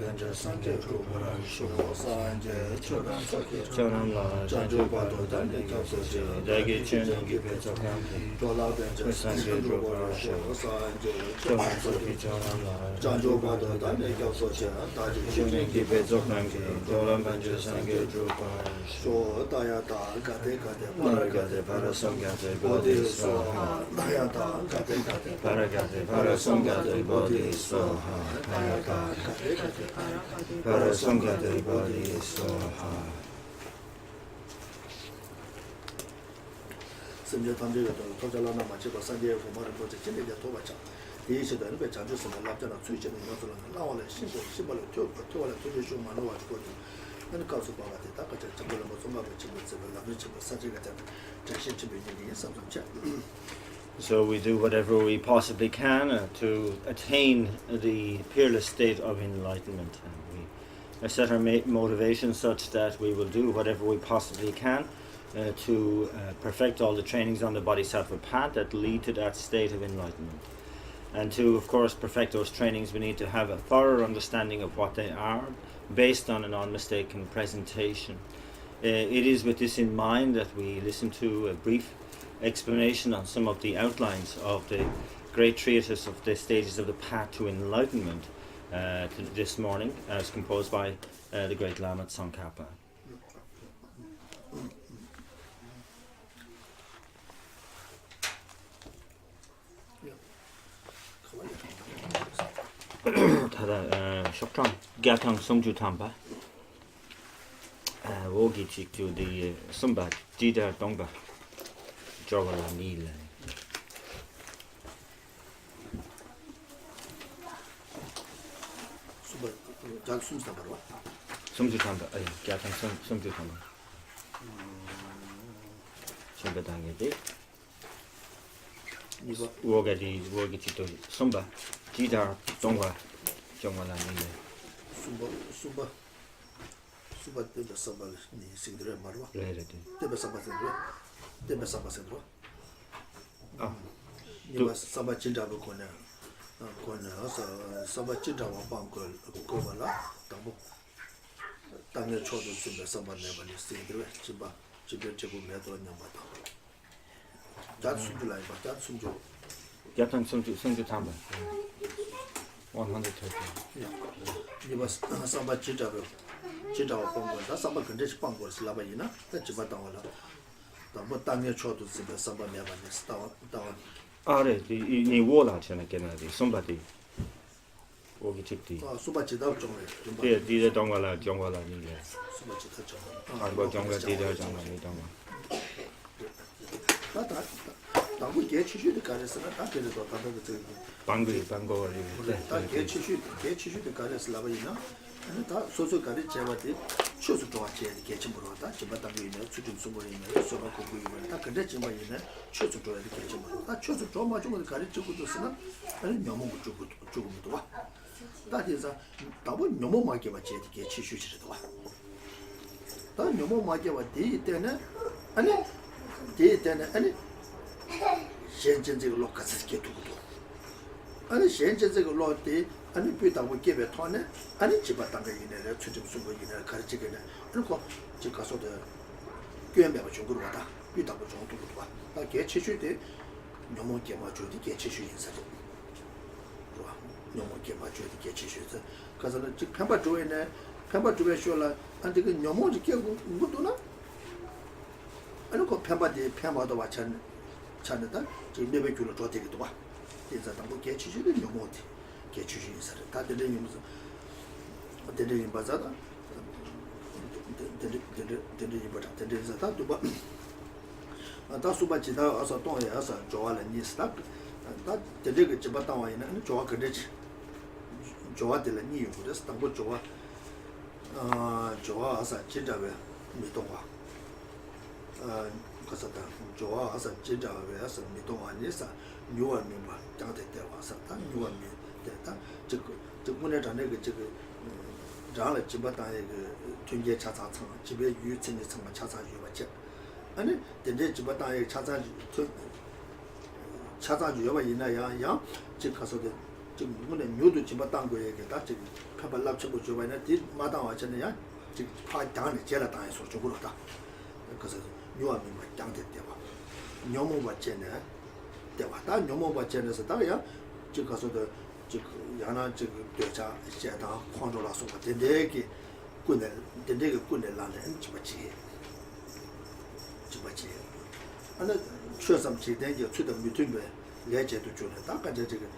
Benja Sanje Trupara Shuo Sanje Choran Soki Choran La Janjo Bado Dani Kapsoji Dagi Chen Gipe Sokanti Tola Benja Sanje Trupara Shuo Sanje Choran Soki Choran La Janjo Bado Dani Kapsoji Dagi Chen Gipe Sokanti Tola Benja Sanje Trupara Shuo Dayata Gade Gade Paragade Parasangate Bodhi Soha Dayata Gade Gade Paragade Parasangate Bodhi Soha Dayata Parasangate Bodhi Soha Simja Tanjika Tojalana Machiba Sanjay Kumara Project in the Tobacha. The issue that the charges of the Laptana Switch and the Law simple to the Manoa and the Council of the Takacha Chamberlain which is a language of such a to be in some check. So we do whatever we possibly can to attain the peerless state of enlightenment. And we set our motivation such that we will do whatever we possibly can to perfect all the trainings on the Bodhisattva path that lead to that state of enlightenment. And to, of course, perfect those trainings, we need to have a thorough understanding of what they are, based on an unmistaken presentation. It is with this in mind that we listen to a brief explanation on some of the outlines of the great treatise of the stages of the path to enlightenment this morning, as composed by the great Lama Tsongkhapa. Tada shokchang gyatang songju tamba wogi chik to the sumba jida dongba jogala nil suba jal sumsta barwa songju tamba ay gyatang songju tamba sumba dange de wogi chik to sumba Jida Dongwa Jongwala Nile Suba Deba Sabal ni Sindre Marwa. Deba Saba Sindra. Niba Saba Chindabu Kona Saba Chindawa Banko Kovala, Tabu Tanya Chodo Simba Saba Nevani Sindre, Chiba Chibu Medo Namata. That's Sundulai, but that's Sunjo. Captain Sunju Tamba. 130. Yeah. You was Samba Chitabu. Chitawa Pongo, that's Samba Condition Pongo, Slavaina, that's Chibatawala. The Botania Choto Simba Samba Nevanis down. Are the Walla Chanakena, somebody. Ogichiti. Subachita Jonga. Did a Dongala, Jongala, Subachita Jonga. I got Jonga, did a Jonga. We get you the Karis and I get it or Bango, get you the Karis Lavina, and that social Karis Javati, shows to watch the kitchen brother, Chibatamina, Chutum Sumarina, Sonako, Takadechimina, chose to draw the kitchen. I chose to draw much of the Karis to Sana, and no more to that is a double no more market what you get you should do. That no more market what they then, and Shenjin Locas get to do. And the Shenjin Lotte, and the Peter will give a tonne, and the Chibatanga in a Chutum Sumo in a Karchigan, and go Chicaso the Gamba Chungurata, Peter was on to do. I get you no more Gemacho to get you inside. No more Gemacho to get you. Because of the Pamba in a Pamba to Veshola, and the no more to kill Guduna. I don't go Pamba the Pamba the Wachan. Chanada, to never to take it to one. Is that I will get you in your moti, get you inside. That the name the name Bazada, the is a tattoo. And that's what Chida as a toy as a Joal and Nis stuck. That the Lig Chibatawa and Joa Kadich Joa de la New, just Tambo Joa Joa as a Chidawe, Mitowa. Joa as a Jida as a Mitoanisa, you and me, there was a you and me, that the Munet and Negative Jala Chibata, Tunja Chata, Chibe, you think it's some Chata, you were check. And the day Chibata Chata Chata, you were in a young, Chicas of the 지금 오늘 묘도 집어 땅 거에 다 지금 페발 납치고 줘봐야 돼 마당 와잖아요 지금 파 당에 제라 당에서 저거로다 그래서 요함이 뭐 땅대 때와 녀모 받잖아 때와 다 녀모 받잖아서 다야 지금 가서도 지금 야나 지금 되자 제다 광조라서 되게 군에 되게 군에 라는 집어지 하나 최선 지대에 최대 밑에 레제도 주는 다 간제 지금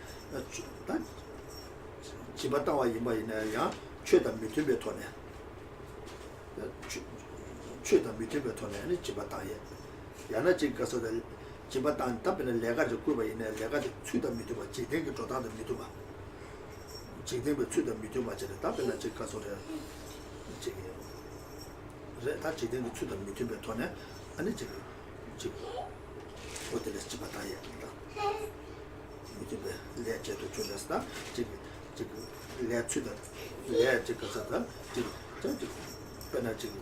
다 집었다와 이마이나야 최대 밑에 토네 최대 밑에 토네 집었다에 야나 지금 가서도 집었다 답변을 내가 듣고 봐이네 내가 최대 밑에 봐 지대게 조다도 밑에 봐 지대에 최대 밑에 봐 저다 답변을 지금 가서도 지금 다 지대에 최대 밑에 토네 아니 지금 어디를 집어다야 이제 레제도 줄었다 지금 레츠다 레츠가서다 지금 저기 배나 지금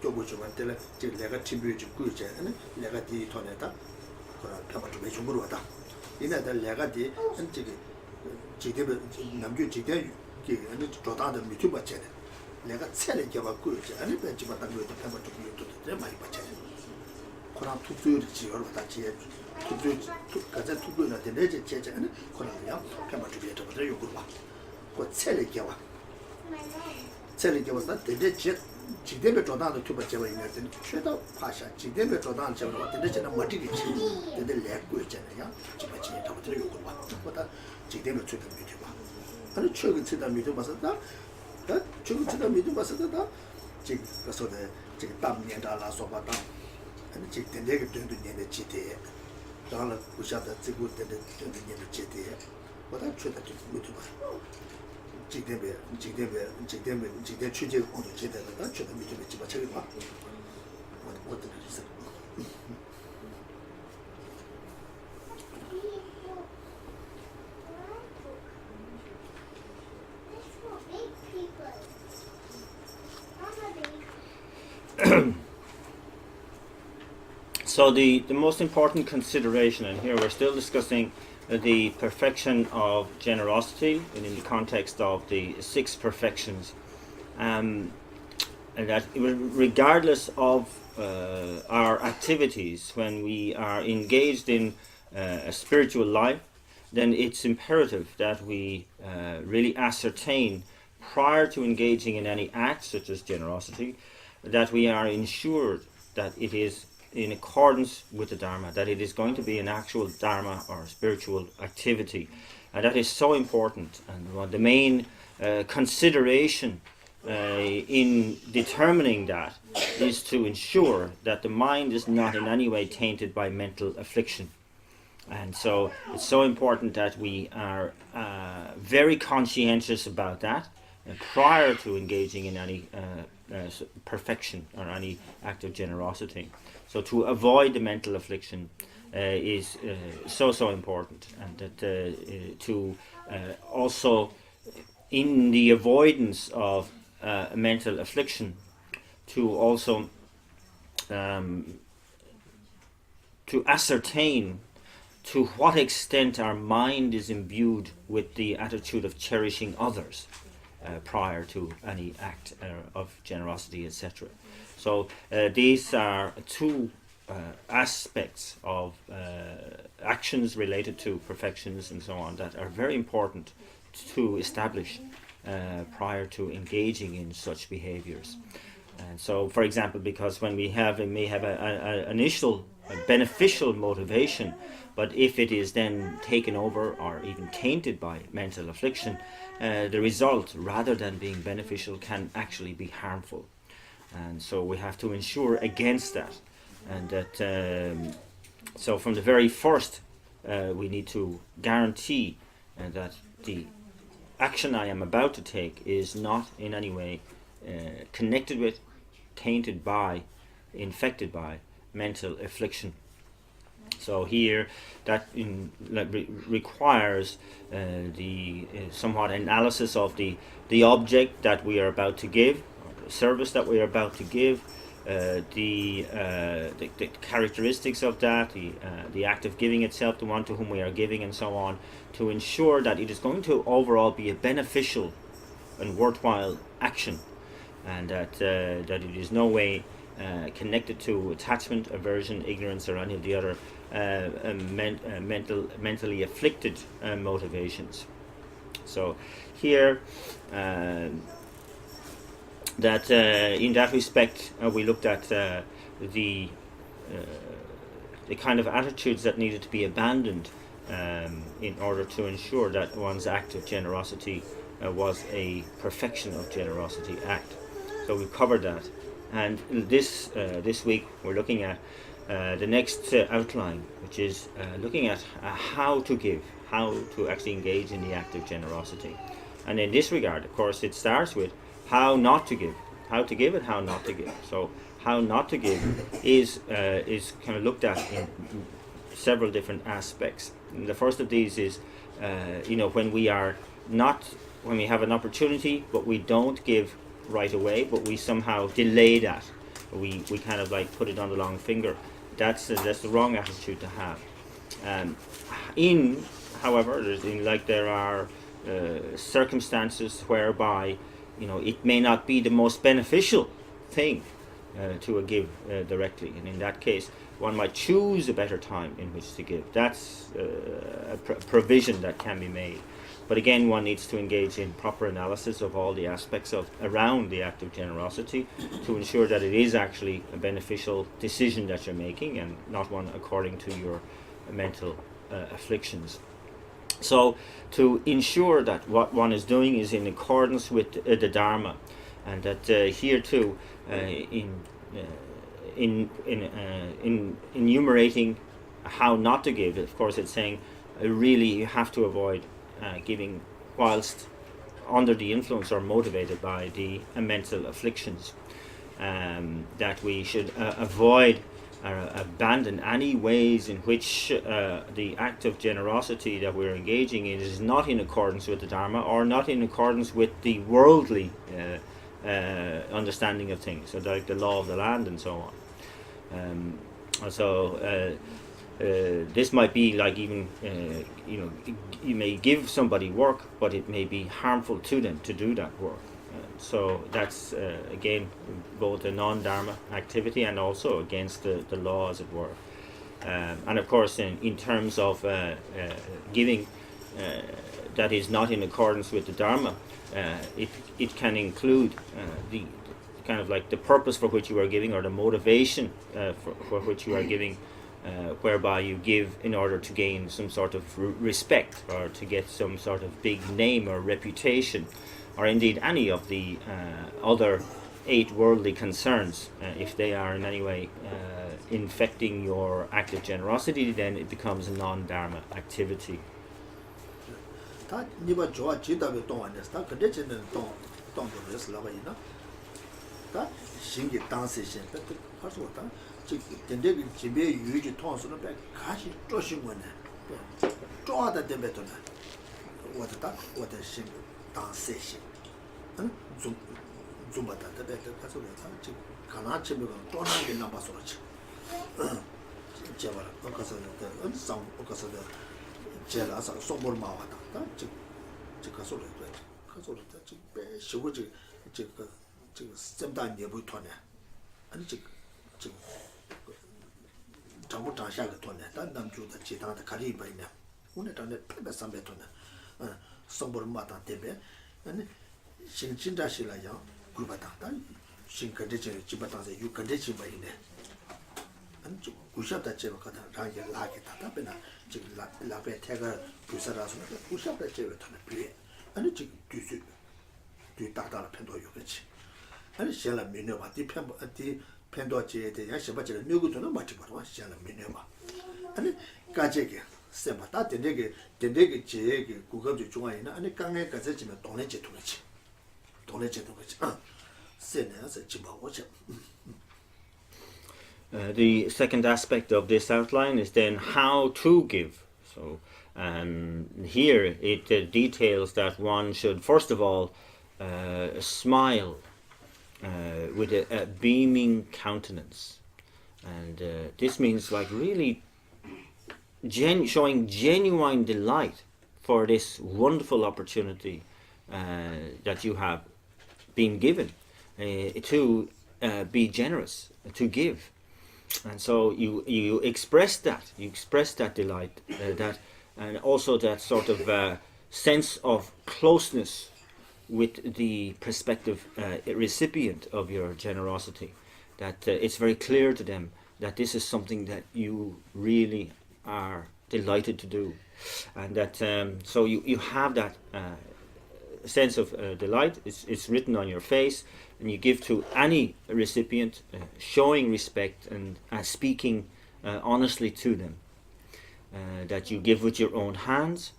조부주한테 지금 내가 팀뷰 좀 꾸이지 않네 내가 뒤 돈에다 그런 가만히 좀 해준 거로 왔다 이내들 내가 뒤 지금 남주 지대 그 아니 조다도 밑에 받잖아 내가 세례 개발 꾸이지 아니 배 집어다 놓고 가만히 좀 요도 많이 받잖아 그런 투표를 지어로 다 지에 투표 가자 투표나 되는지 제자는 그러나요 가만 좀 해도 돼 요거 봐. 그 셀리게와 셀리게와 되게 지대에 조다도 투표 제가 있는데 최다 파샤 지대에 조다는 제가 왔는데 저는 멋지겠지. 근데 내고 있잖아요. 지금 지에 더 돼 요거 봐. 보다 지대에 최다 밑에 봐. 아니 최근 최다 밑에 봤었다. 다 최근 최다 밑에 봤었다. 지금 가서 지금 담년다라서 봤다. 아니 지금 내가 된도 년에 지대 다라 부샤다 지고 된도 년에 지대 보다 최다 좀 못봐 지대 취재 오늘 지대다 최다 밑에 집어 저기 봐 어떤 있어 So the most important consideration, and here we're still discussing the perfection of generosity and in the context of the 6 perfections, and that regardless of our activities, when we are engaged in a spiritual life, then it's imperative that we really ascertain prior to engaging in any act such as generosity that we are ensured that it is in accordance with the Dharma, that it is going to be an actual Dharma or spiritual activity. And that is so important. And the main consideration in determining that is to ensure that the mind is not in any way tainted by mental affliction. And so it's so important that we are very conscientious about that prior to engaging in any perfection or any act of generosity. So to avoid the mental affliction is so important, and that to also in the avoidance of mental affliction, to also to ascertain to what extent our mind is imbued with the attitude of cherishing others prior to any act of generosity, etc. So these are 2 aspects of actions related to perfections and so on that are very important to establish prior to engaging in such behaviors. And so, for example, because when we may have an initial beneficial motivation, but if it is then taken over or even tainted by mental affliction, the result, rather than being beneficial, can actually be harmful. And so we have to ensure against that. And that so from the very first, we need to guarantee that the action I am about to take is not in any way connected with, tainted by, infected by mental affliction. So here that requires the somewhat analysis of the object that we are about to give, or the service that we are about to give, the characteristics of that, the act of giving itself, the one to whom we are giving, and so on, to ensure that it is going to overall be a beneficial and worthwhile action, and that it is no way connected to attachment, aversion, ignorance, or any of the other mentally afflicted motivations. So here, that in that respect, we looked at the kind of attitudes that needed to be abandoned in order to ensure that one's act of generosity was a perfection of generosity act. So we covered that, and this week we're looking at the next outline, which is looking at how to give, how to actually engage in the act of generosity. And in this regard, of course, it starts with how not to give, how to give and how not to give. So how not to give is kind of looked at in several different aspects. And the first of these is, when we have an opportunity, but we don't give right away, but we somehow delay that. We kind of like put it on the long finger. That's the wrong attitude to have. However, there are circumstances whereby it may not be the most beneficial thing to give directly, and in that case one might choose a better time in which to give. That's a provision that can be made, but again one needs to engage in proper analysis of all the aspects around the act of generosity to ensure that it is actually a beneficial decision that you're making and not one according to your mental afflictions. So to ensure that what one is doing is in accordance with the Dharma, and that here too, in enumerating how not to give, of course it's saying really you have to avoid giving whilst under the influence or motivated by the mental afflictions, that we should avoid abandon any ways in which the act of generosity that we're engaging in is not in accordance with the Dharma or not in accordance with the worldly understanding of things, so like the law of the land and so on. This might be like even you may give somebody work, but it may be harmful to them to do that work. So that's again both a non-dharma activity and also against the law, as it were. And of course, in terms of giving that is not in accordance with the Dharma, it can include the kind of like the purpose for which you are giving, or the motivation for which you are giving, whereby you give in order to gain some sort of respect, or to get some sort of big name or reputation, or indeed any of the other 8 worldly concerns. If they are in any way infecting your act of generosity, then it becomes a non-dharma activity. 다 니바 좋아 지다베 동안에서 다 그대체는 동동에서 라바이나 다 신기 당세신 가서 왔다 즉 된대기 집에 유지 통수는 배 가시 쪼신거네 쪼하다 되베도나 왔다 신 당세신 좀 받다 되베도 가서 왔다 즉 가나치면 쪼나게 나빠서지 제발 가서 은상 가서 제라서 소물 마와다 즉 가서 즉 배시고 즉 쌤단 예부 토네 아니 즉 정부 장샤가 토네 단 남주다 지당다 가리 바이네 오늘 단에 패배 삼배 토네 소물 마다 때문에 아니 신진다시라야 구바다 단 신컨디션 집바다서 유컨디션 바이네 아니 즉 구샵다 제가 가다 라게 라게다 답이나 지금 라베 태가 부사라서 구샵다 제가 토네 비에 아니 지금 뒤 다다라 편도 요겠지 아니 셀라 미네바 뒤 편도 제에 야 셔바지를 누구도는 맞지 봐 셀라 미네바 아니 가제게 세마다 된대게 제게 구급주 중앙에는 아니 강에 가서 지면 돈에 제도겠지 세네서 집어오죠. The second aspect of this outline is then how to give. So here it details that one should first of all smile with a beaming countenance. And this means like really showing genuine delight for this wonderful opportunity that you have been given to be generous, to give. And so you express that delight, that, and also that sort of sense of closeness with the prospective recipient of your generosity, that it's very clear to them that this is something that you really are delighted to do, and that so you have that sense of delight. It's written on your face, and you give to any recipient, showing respect and speaking honestly to them, that you give with your own hands,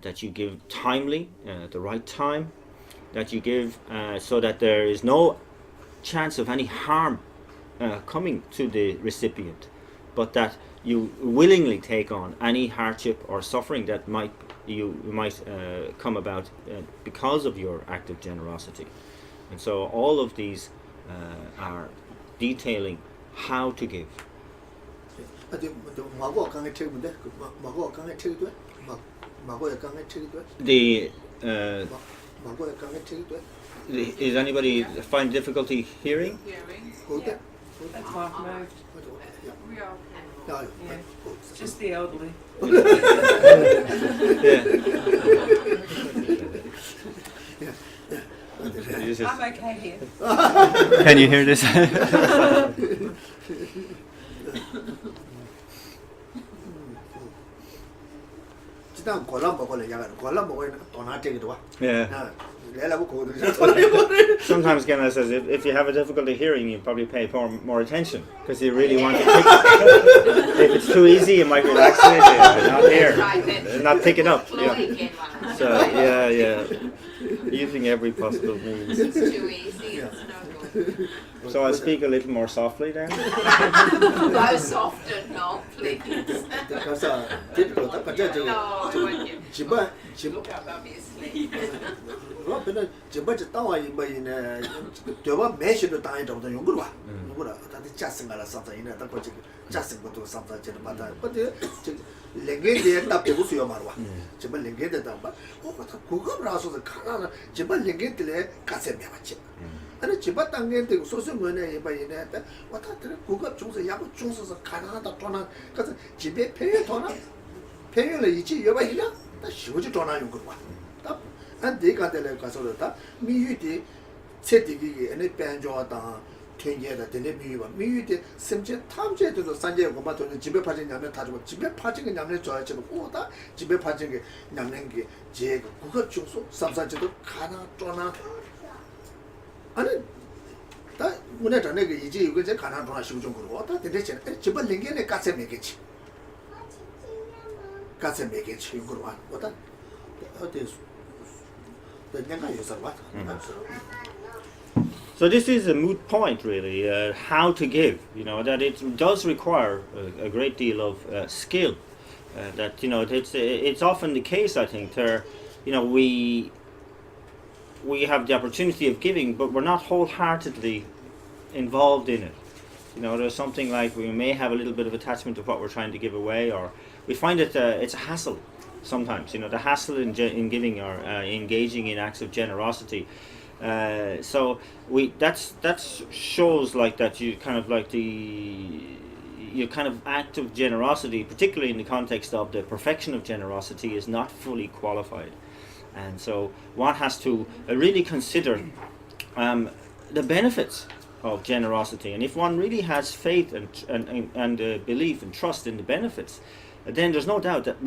that you give timely, at the right time, that you give so that there is no chance of any harm coming to the recipient, but that you willingly take on any hardship or suffering that might come about because of your act of generosity. And so all of these are detailing how to give. The is anybody find difficulty hearing? That's Mark moved. Yeah. Just the elderly. I'm okay here. Can you hear this? Yeah. Sometimes Genna says if you have a difficulty hearing, you probably pay more attention because you really want to pick if it's too easy, you might relax it, but not here, not pick it up. Yeah. So yeah, using every possible means. It's too easy. It's no good. So I'll speak a little more softly then. Go softer, no, please. No, when you look up, obviously. 아니 집안 당gen데 소소면에 이바이네 왔다 고급 중서 야부 중서서 가나다 떠나 그래서 집에 폐에 떠나 폐를 이치 여바이나 다 쉬우지 떠나 용 거야 다 안데가 될 가서다 미유디 세디기 에네 벤조다 퇴계다 되네 미유바 미유디 심지 탐제도 산제 고마 돈 집에 파진 냐면 다 주고 집에 파진 게 냐면 좋아하지 오다 집에 파진 게 냐는 게 제 고급 중서 삼사제도 가나 떠나 아니 다 문에 전에 그 이제 이거 이제 가난 동안 쉬고 좀 그러고 다 대체 집안 랭게네 가세 매겠지 가세 매겠지 이거 와 왔다 어디 내가 요새 왔다 So this is a moot point, really. How to give, that it does require a great deal of skill. That it's often the case, I think, there, we have the opportunity of giving, but we're not wholeheartedly involved in it. There's something like we may have a little bit of attachment to what we're trying to give away, or we find it it's a hassle sometimes. The hassle in giving or engaging in acts of generosity. So that shows like that you kind of like your kind of act of generosity, particularly in the context of the perfection of generosity, is not fully qualified. And so one has to really consider the benefits of generosity. And if one really has faith and belief and trust in the benefits, then there's no doubt that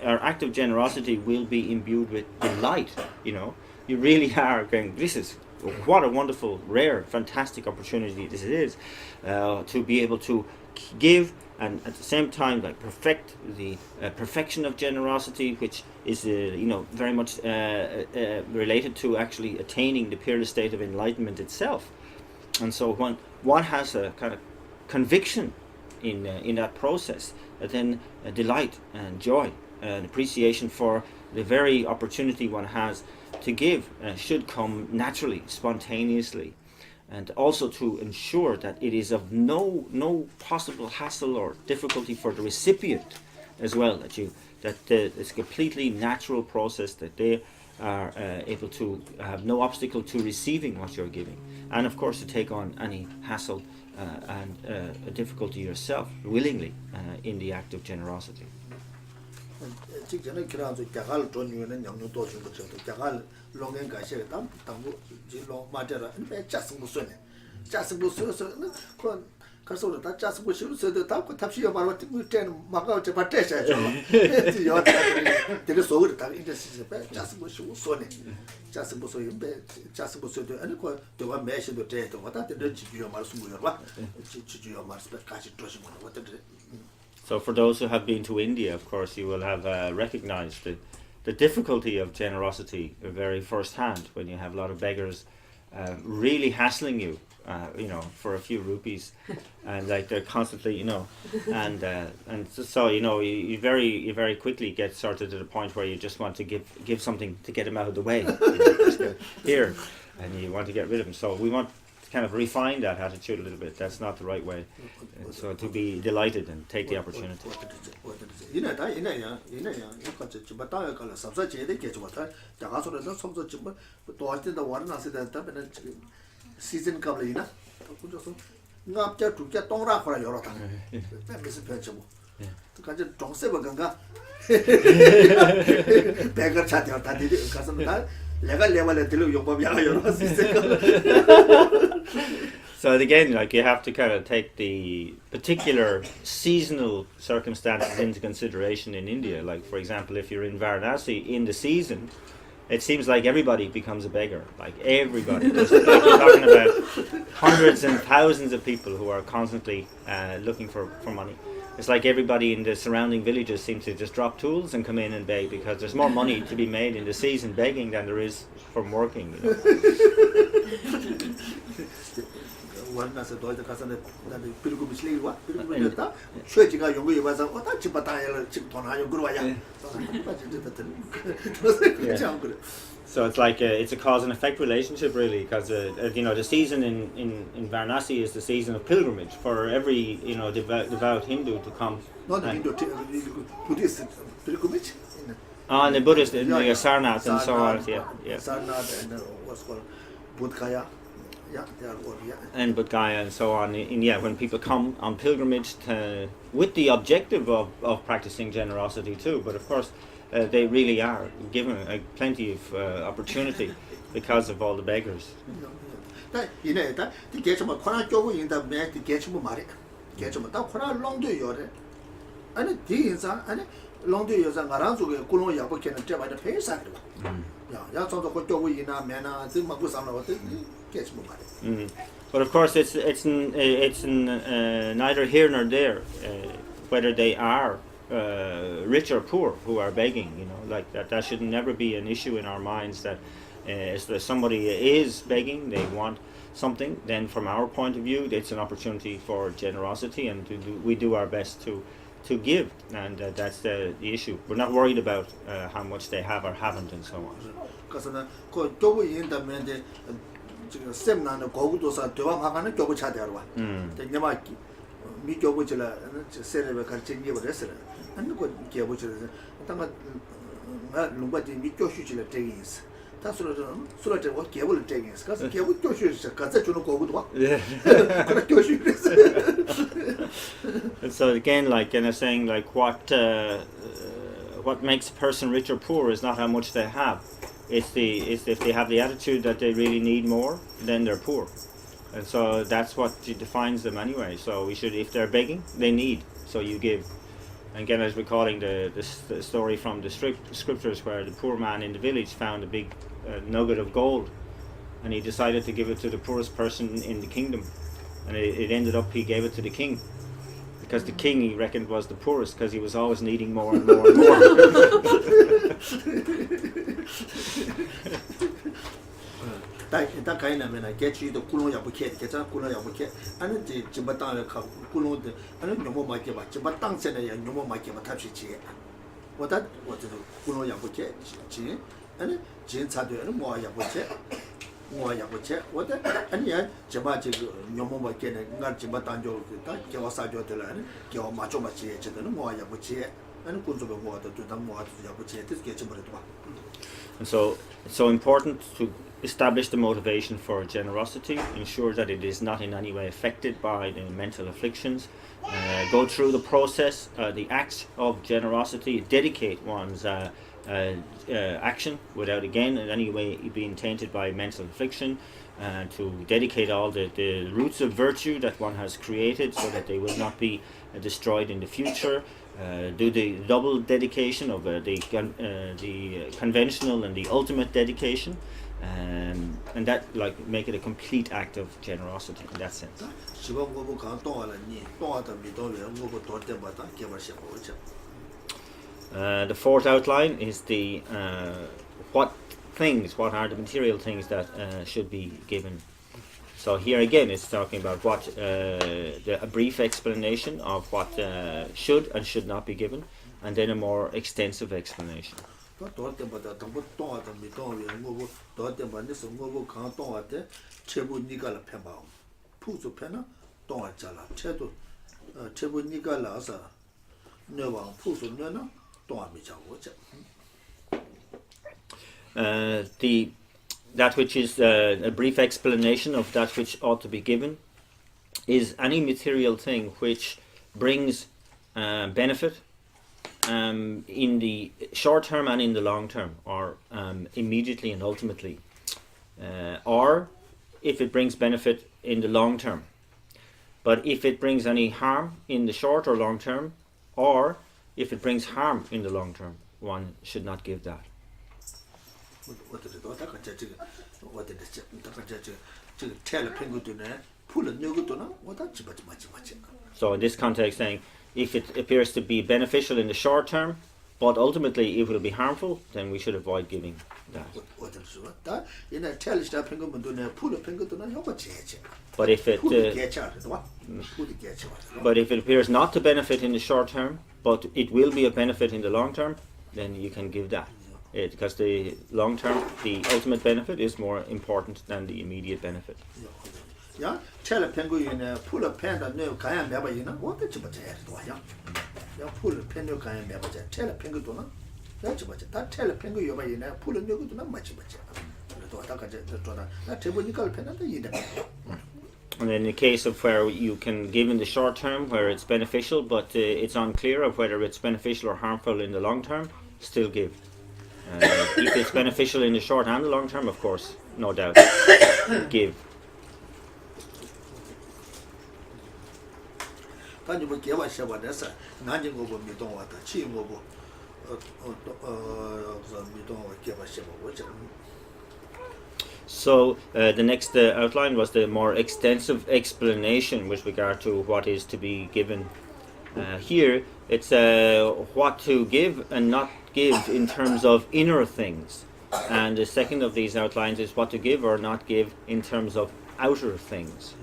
our act of generosity will be imbued with delight. You really are going, what a wonderful, rare, fantastic opportunity this is to be able to give, and at the same time perfect the perfection of generosity, which is very much related to actually attaining the peerless state of enlightenment itself. And so when one has a kind of conviction in that process, then delight and joy and appreciation for the very opportunity one has to give should come naturally, spontaneously. and also to ensure that it is of no possible hassle or difficulty for the recipient as well, that it's a completely natural process, that they are able to have no obstacle to receiving what you're giving, and of course to take on any hassle and a difficulty yourself willingly in the act of generosity. 직전에 그래서 자갈 돈유는 양료도 준 거죠. 자갈 롱엔 가시에 담고 지로 맞아라. 매 짜스 무슨에. 짜스 무슨서 그 가서 다 짜스 무슨서 담고 탑시여 바로 때는 막아 저 받대셔죠. 요 되게 소리 다 이제 짜스 무슨에. 짜스 무슨 배 짜스 무슨도 아니 그 도가 매시도 돼도 왔다 되는 지주여 말씀을 봐. 지주여 말씀 같이 도시면 어떻게 So for those who have been to India, of course, you will have recognized the difficulty of generosity very first hand when you have a lot of beggars really hassling you, for a few rupees, and like they're constantly, and so you very quickly get sort of to the point where you just want to give something to get them out of the way, just go, here, and you want to get rid of them. So we want kind of refine that attitude a little bit. That's not the right way. So to be delighted and take the opportunity. So again, like you have to kind of take the particular seasonal circumstances into consideration in India. Like for example, if you're in Varanasi in the season, it seems like everybody becomes a beggar. Like everybody. Like you're talking about hundreds and thousands of people who are constantly looking for money. It's like everybody in the surrounding villages seems to just drop tools and come in and beg, because there's more money to be made in the season begging than there is from working. So it's like it's a cause and effect relationship, really, because the season in Varanasi is the season of pilgrimage for every devout Hindu to come. Not Hindu, Buddhist pilgrimage. And the Buddhist, Sarnath and so on, yeah. Sarnath and what's called Bodhgaya. And Bodhgaya and so on. When people come on pilgrimage with the objective of practicing generosity too, but of course they really are given plenty of opportunity because of all the beggars. But of course it's neither here nor there whether they are rich or poor who are begging, like that should never be an issue in our minds, that if somebody is begging, they want something, then from our point of view it's an opportunity for generosity, and we do our best to give, and that's the issue. We're not worried about how much they have or haven't and so on. And so again, like saying, like what makes a person rich or poor is not how much they have. It's if they have the attitude that they really need more, then they're poor. And so that's what defines them anyway. So we should, if they're begging, they need, so you give. And again, I was recalling the story from the scriptures where the poor man in the village found a big nugget of gold, and he decided to give it to the poorest person in the kingdom, and it ended up he gave it to the king, because the king, he reckoned, was the poorest, because he was always needing more and more and more. Da kaina mena get you the kulo ya buket, get a kulo ya buket, and the Jibatang kulo, and no more makeba, Jibatang send a no more makeba touchy. What that was the kulo ya buket, and Jin Sadu and more ya buket. ngwa ya bu che wo de ani ya jeba ji ge nyomo ba ke ne nga jeba tan jo ta ke wa sa jo de la ne ke wa ma jo ma che che de ngwa ya bu che ani kun zo be ngwa de tu dang ngwa ya bu che de ke che bo de ba. And so it's so important to establish the motivation for generosity, ensure that it is not in any way affected by the mental afflictions, go through the process, the acts of generosity, dedicate one's action without again in any way being tainted by mental affliction, to dedicate all the roots of virtue that one has created so that they will not be destroyed in the future. Do the double dedication of the conventional and the ultimate dedication, and that make it a complete act of generosity in that sense. The fourth outline is the what are the material things that should be given. So here again it's talking about what a brief explanation of what should and should not be given, and then a more extensive explanation. That which is a brief explanation of that which ought to be given is any material thing which brings benefit in the short term and in the long term, or immediately and ultimately, or if it brings benefit in the long term. But if it brings any harm in the short or long term, or if it brings harm in the long term, one should not give that. So in this context, saying if it appears to be beneficial in the short term, but ultimately it will be harmful, then we should avoid giving that. But if it appears not to benefit in the short term, but it will be a benefit in the long term, then you can give that. Because the long term, the ultimate benefit is more important than the immediate benefit. Yeah, tell a penguin pull a pen and no can never, what the chibat ya pull a pen, you can never tell a penguin. That's much that tell a penguin you may pull a new to not much. That table you pen and in the case of where you can give in the short term, where it's beneficial, but it's unclear of whether it's beneficial or harmful in the long term, still give. If it's beneficial in the short and the long term, of course, no doubt, give. So the next outline was the more extensive explanation with regard to what is to be given. Here it's what to give and not give in terms of inner things, and the second of these outlines is what to give or not give in terms of outer things.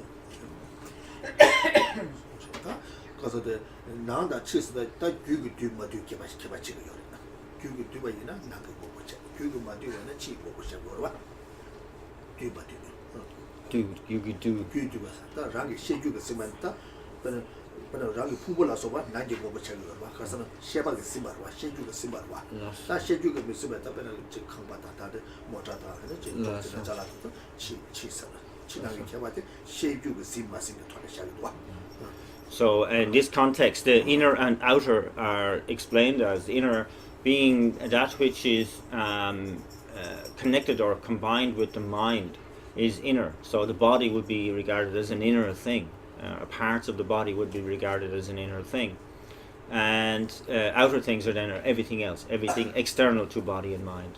But Rangi Pubula so what Nanji Bobachaga, Casan, Sheba Simba, Shinju Simba, that Shinju Missima, Kambata, Motata, So in this context, the inner and outer are explained as inner being that which is connected or combined with the mind is inner. So the body would be regarded as an inner thing. Parts of the body would be regarded as an inner thing, and outer things are then everything else, everything external to body and mind.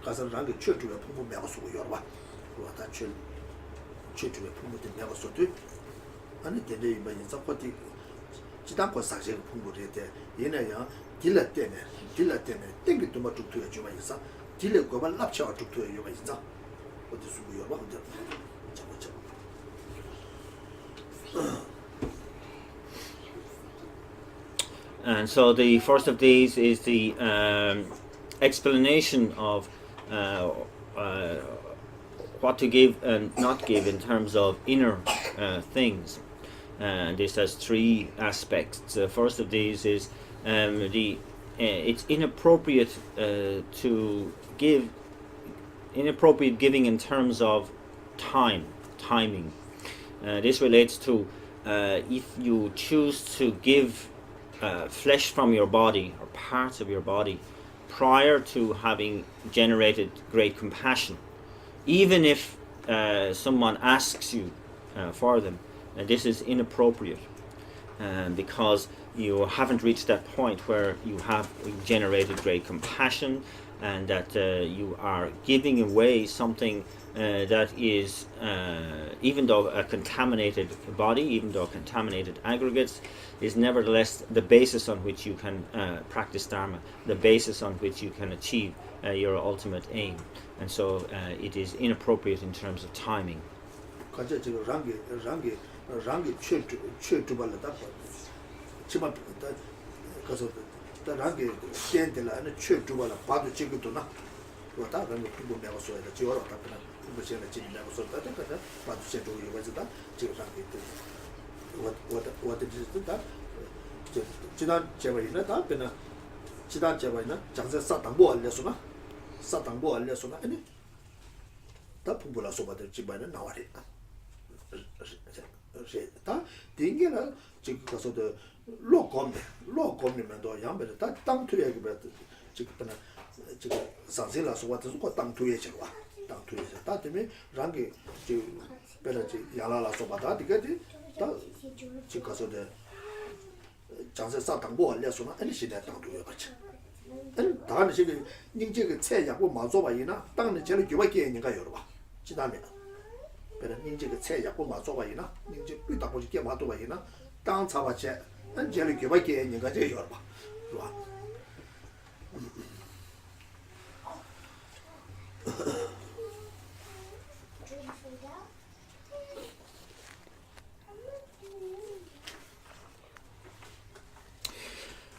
가서 랑게 최주에 풍부 매고서 요봐. 그러다 최주에 풍부 매고서도 아니 되게 뭐 인사 거기 지단과 사실 풍부를 때 얘네야 딜러 때문에 땡기 좀 죽도에 좀 있어. 딜러 거만 납치와 죽도에 요가 있어. 어디 수고 요봐. And so the first of these is the explanation of what to give and not give in terms of inner things. And this has three aspects. The first of these is it's inappropriate to give inappropriate giving in terms of timing. This relates to if you choose to give flesh from your body or parts of your body prior to having generated great compassion, even if someone asks you for them, this is inappropriate because you haven't reached that point where you have generated great compassion and that you are giving away something that is, even though a contaminated body, even though contaminated aggregates, is nevertheless the basis on which you can practice Dharma, the basis on which you can achieve your ultimate aim. And so it is inappropriate in terms of timing.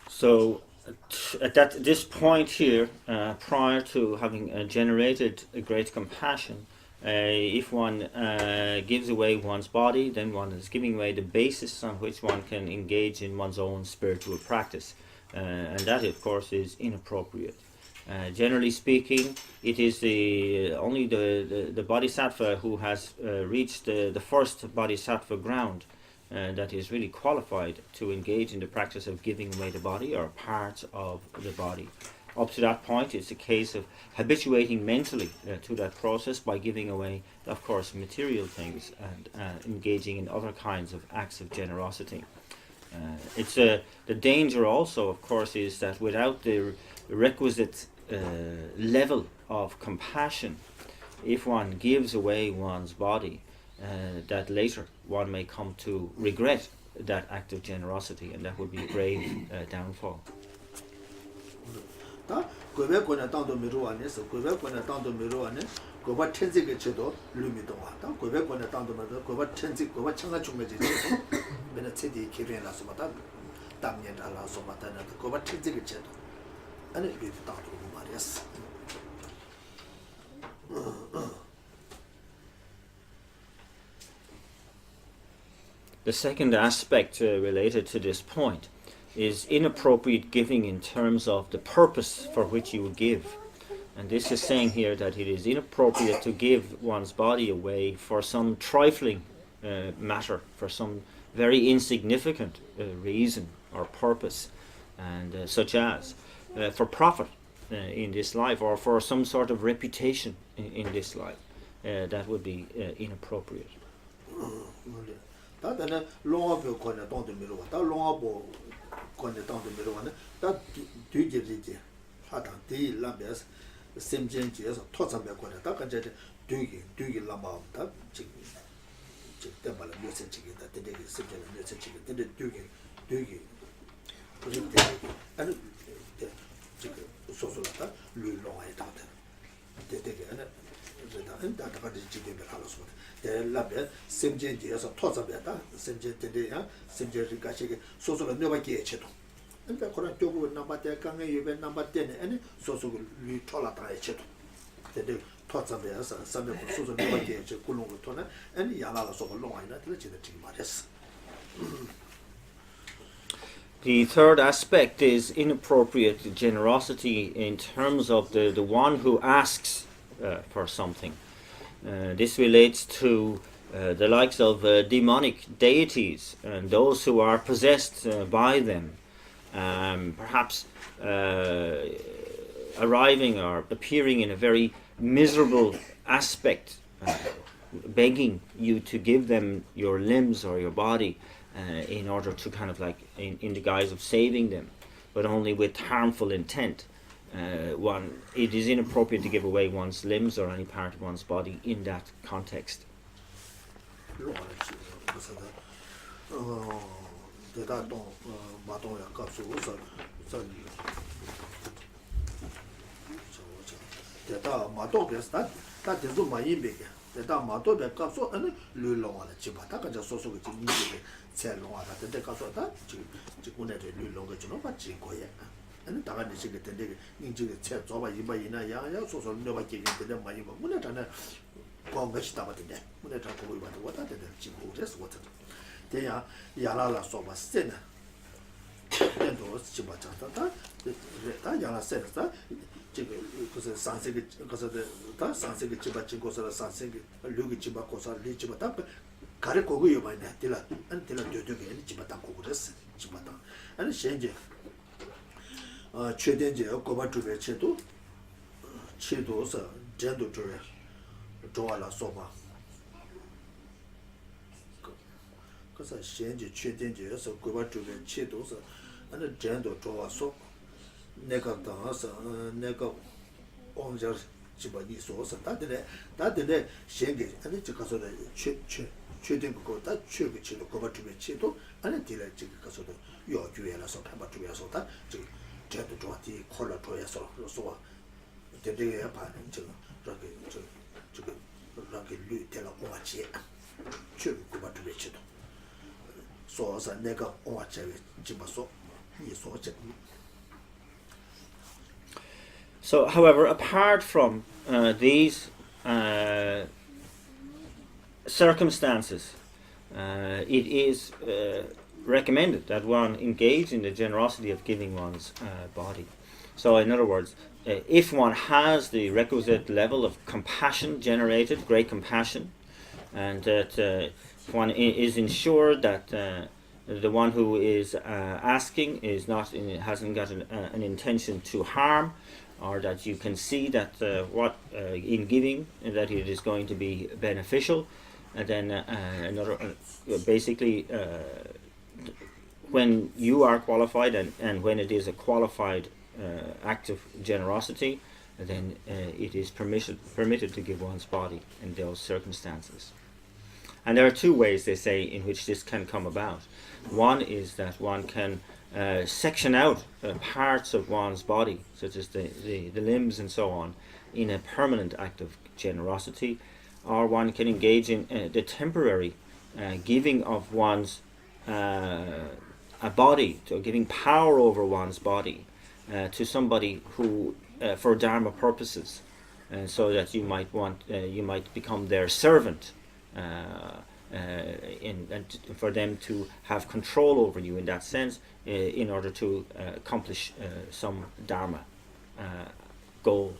So at this point here, prior to having generated a great compassion, if one gives away one's body, then one is giving away the basis on which one can engage in one's own spiritual practice. And that, of course, is inappropriate. Generally speaking, it is only the bodhisattva who has reached the first bodhisattva ground that is really qualified to engage in the practice of giving away the body or parts of the body. Up to that point, it's a case of habituating mentally to that process by giving away, of course, material things and engaging in other kinds of acts of generosity. It's the danger also, of course, is that without the requisite level of compassion, if one gives away one's body, that later one may come to regret that act of generosity, and that would be a grave downfall. The second aspect related to this point is inappropriate giving in terms of the purpose for which you will give. And this is saying here that it is inappropriate to give one's body away for some trifling matter, for some very insignificant reason or purpose, and such as for profit in this life or for some sort of reputation in this life. That would be inappropriate. 다다나 롱아보 권에 동도 미루와 다 롱아보 권에 동도 미루와네 다 뒤지지지 하다 뒤 람베스 semjen지에서 토sam에 거래 다 간제 뒤기 라마다 지금 때발에 몇세 지기다 되게 semjen에 몇세 지기 되게 뒤기 그리고 아니 지금 소소하다 룰롱에 다다 되게 아니 다가 지기를 하러서 대라베 semjen지에서 토sam에다 semjen데야 semjen까지 소소를 넣어밖에 해도 그러니까 그런 쪽으로 남바대 강에 유배 남바대네 아니 소소를 리톨라다 해도 근데 토자배에서 삼백 소소 내밖에 저 굴롱을 토네 아니 야나가 소를 롱아이나 들지도 지금 말했어. The third aspect is inappropriate generosity in terms of the one who asks for something. This relates to the likes of demonic deities and those who are possessed by them. Perhaps arriving or appearing in a very miserable aspect, begging you to give them your limbs or your body in order to kind of like in the guise of saving them, but only with harmful intent. It is inappropriate to give away one's limbs or any part of one's body in that context. 대다동 마동야 값으로서 저기 대다 마도베스다 다 대도 많이 베게 대다 마도베 값으로 아니 룰롱하는 집하다 가져 소소가 지금 이제 셀롱하다 근데 가서다 지금에 룰롱가 좀 받지 거야 아니 다가는 시게 된데 인지게 체 줘봐 이바이나 야야 소소 넣어밖에 되는데 많이 뭐 문에다는 공부시 담았는데 문에다 보고 이봐도 왔다 되는 지금 그래서 왔다 대야 야라라 소바 세나 엔도 지바 자다다 다 야라 세다 지금 그래서 산세게 그래서 다 산세게 지바 진고서 산세게 류기 지바 고사 리 지바 다 가르 고고 요바네 딜라 안 딜라 되게 지바 다 고고 됐어 지바 다 아니 현재 최대제 고바 주베 체도 체도서 전도 주베 좋아라 소바 그래서 현재 최대제에서 고바 주베 체도서 아니 전도 좋아서 내가 당해서 내가 언제 집안이 소서 다들 현재 아니 저 가서 최된 거다 최고 치도 고바 주베 체도 아니 딜라 지금 가서도 요주에라서 한번 주에서 다 지금 제도 좋아지 콜라 줘야서 그래서 되게 반응 저 저기 류텔라 오마치 최고 받을 배치도 소서 내가 오마치 집어서 이 소체. So, however, apart from these circumstances, it is recommended that one engage in the generosity of giving one's body. So, in other words, if one has the requisite level of compassion generated, great compassion, and that one is ensured that the one who is asking is hasn't got an intention to harm, or that you can see that in giving that it is going to be beneficial, and then basically. When you are qualified and when it is a qualified act of generosity, then it is permitted to give one's body in those circumstances. And there are two ways, they say, in which this can come about. One is that one can section out parts of one's body, such as the limbs and so on, in a permanent act of generosity, or one can engage in the temporary giving of one's a body, to giving power over one's body to somebody who, for dharma purposes, so that you might become their servant, and for them to have control over you in that sense, in order to accomplish some dharma goal.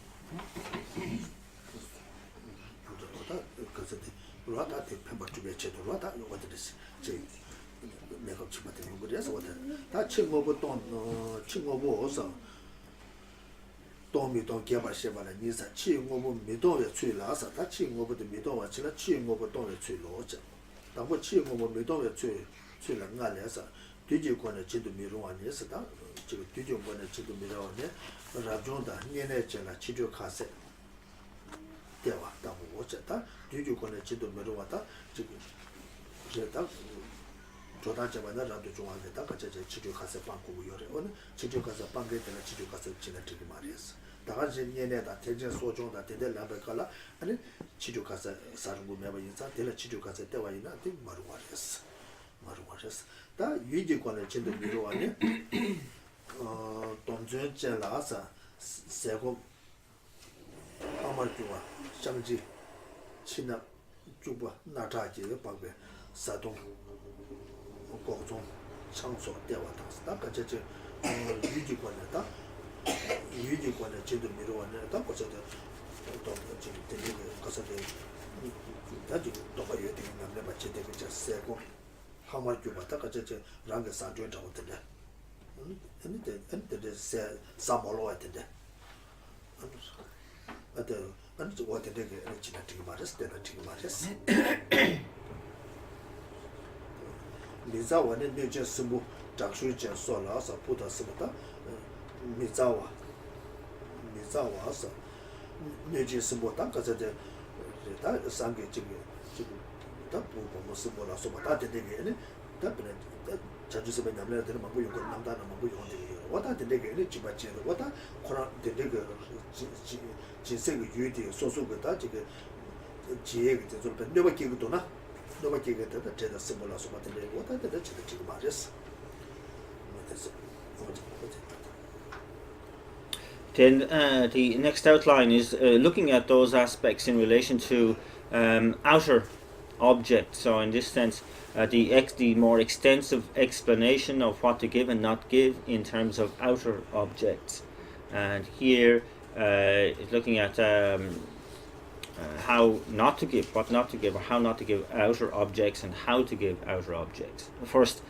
내가 집한테 그래서 다 친구보서 도미도 개발시발에 니사 친구보 미도에 출라서 다 친구보도 미도와 지나 친구보 도에 출로자 당고 친구보 미도에 출랑가래서 뒤지고는 진도 미루와니서 다 지금 뒤집어내 지금 미라오네 라존다 년에잖아 치료 카세 대와 다고 어쨌다 뒤집어내 지도 미로와다 지금 제가 조다자마다 라도 좋아하겠다 같이 치료 카세 방고 요래 오늘 치료 카세 방게 되는 치료 카세 지나치게 말이었어 다가지 년에다 대전 소종다 대대 라베칼라 아니 치료 카세 사는 거 매번 인사 대라 치료 카세 때와 있나 되 말을 말했어 다 유지권을 진도 미로와네 동전전라사 세고 아마주와 장지 친나 주부 나타지의 방배 사동 고종 창소 대화다 다 같이 유지권에다 유지권을 진도 미로와네 다 거기서 또 지금 되게 가서 다지 또가 여기 되는 거 맞지 되게 세고 하마주마다 같이 랑게 산주에 잡았는데 근데 사모로에 된대 아니 저 어때 되게 지나치게 말했을 때는 지금 말했어 미자와는 내제 스무 장수제 소라서 보다스부터 미자와서 내제 스무 땅까지 다 상게 지금 다 보고 스무라 소바다 되게 답변은 자주서 맨날 되는 뭐 이거 남다는 뭐 이거 왔다 되게 집아지는 왔다 코나 되게 진생의 유대 소소가 되게 지혜가 좀 내가 기도나 내가 기도다 제가 스몰라 소바데 왔다 되게 지금 말했어 Then the next outline is looking at those aspects in relation to outer objects. So in this sense, the more extensive explanation of what to give and not give in terms of outer objects. And here is looking at how not to give, what not to give, or how not to give outer objects and how to give outer objects. First,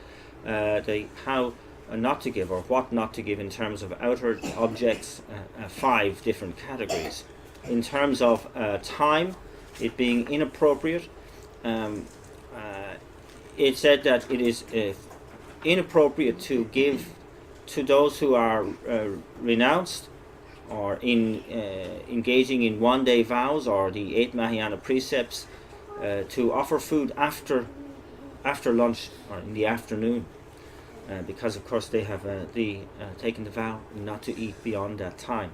the how not to give or what not to give in terms of outer objects, 5 different categories. In terms of time, it being inappropriate, it said that it is inappropriate to give to those who are renounced or engaging in one-day vows or the 8 Mahayana precepts, to offer food after lunch or in the afternoon, because of course they have taken the vow not to eat beyond that time.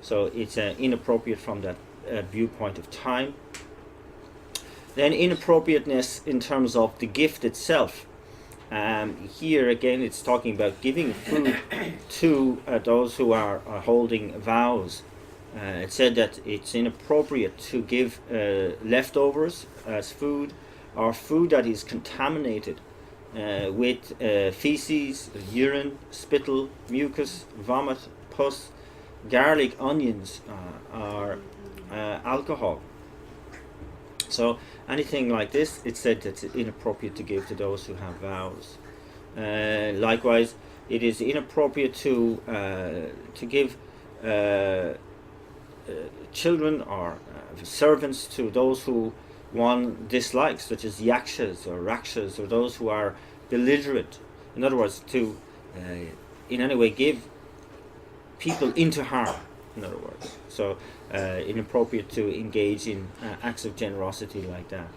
So it's inappropriate from that viewpoint of time. Then inappropriateness in terms of the gift itself. Here again it's talking about giving food to those who are holding vows. It said that it's inappropriate to give leftovers as food, or food that is contaminated with feces, urine, spittle, mucus, vomit, pus, garlic, onions, or alcohol. So anything like this, it said that it's inappropriate to give to those who have vows. Likewise, it is inappropriate to give children or servants to those who one dislikes, such as yakshas or rakshas, or those who are belligerent. In other words, to in any way give people into harm, in other words. So inappropriate to engage in acts of generosity like that.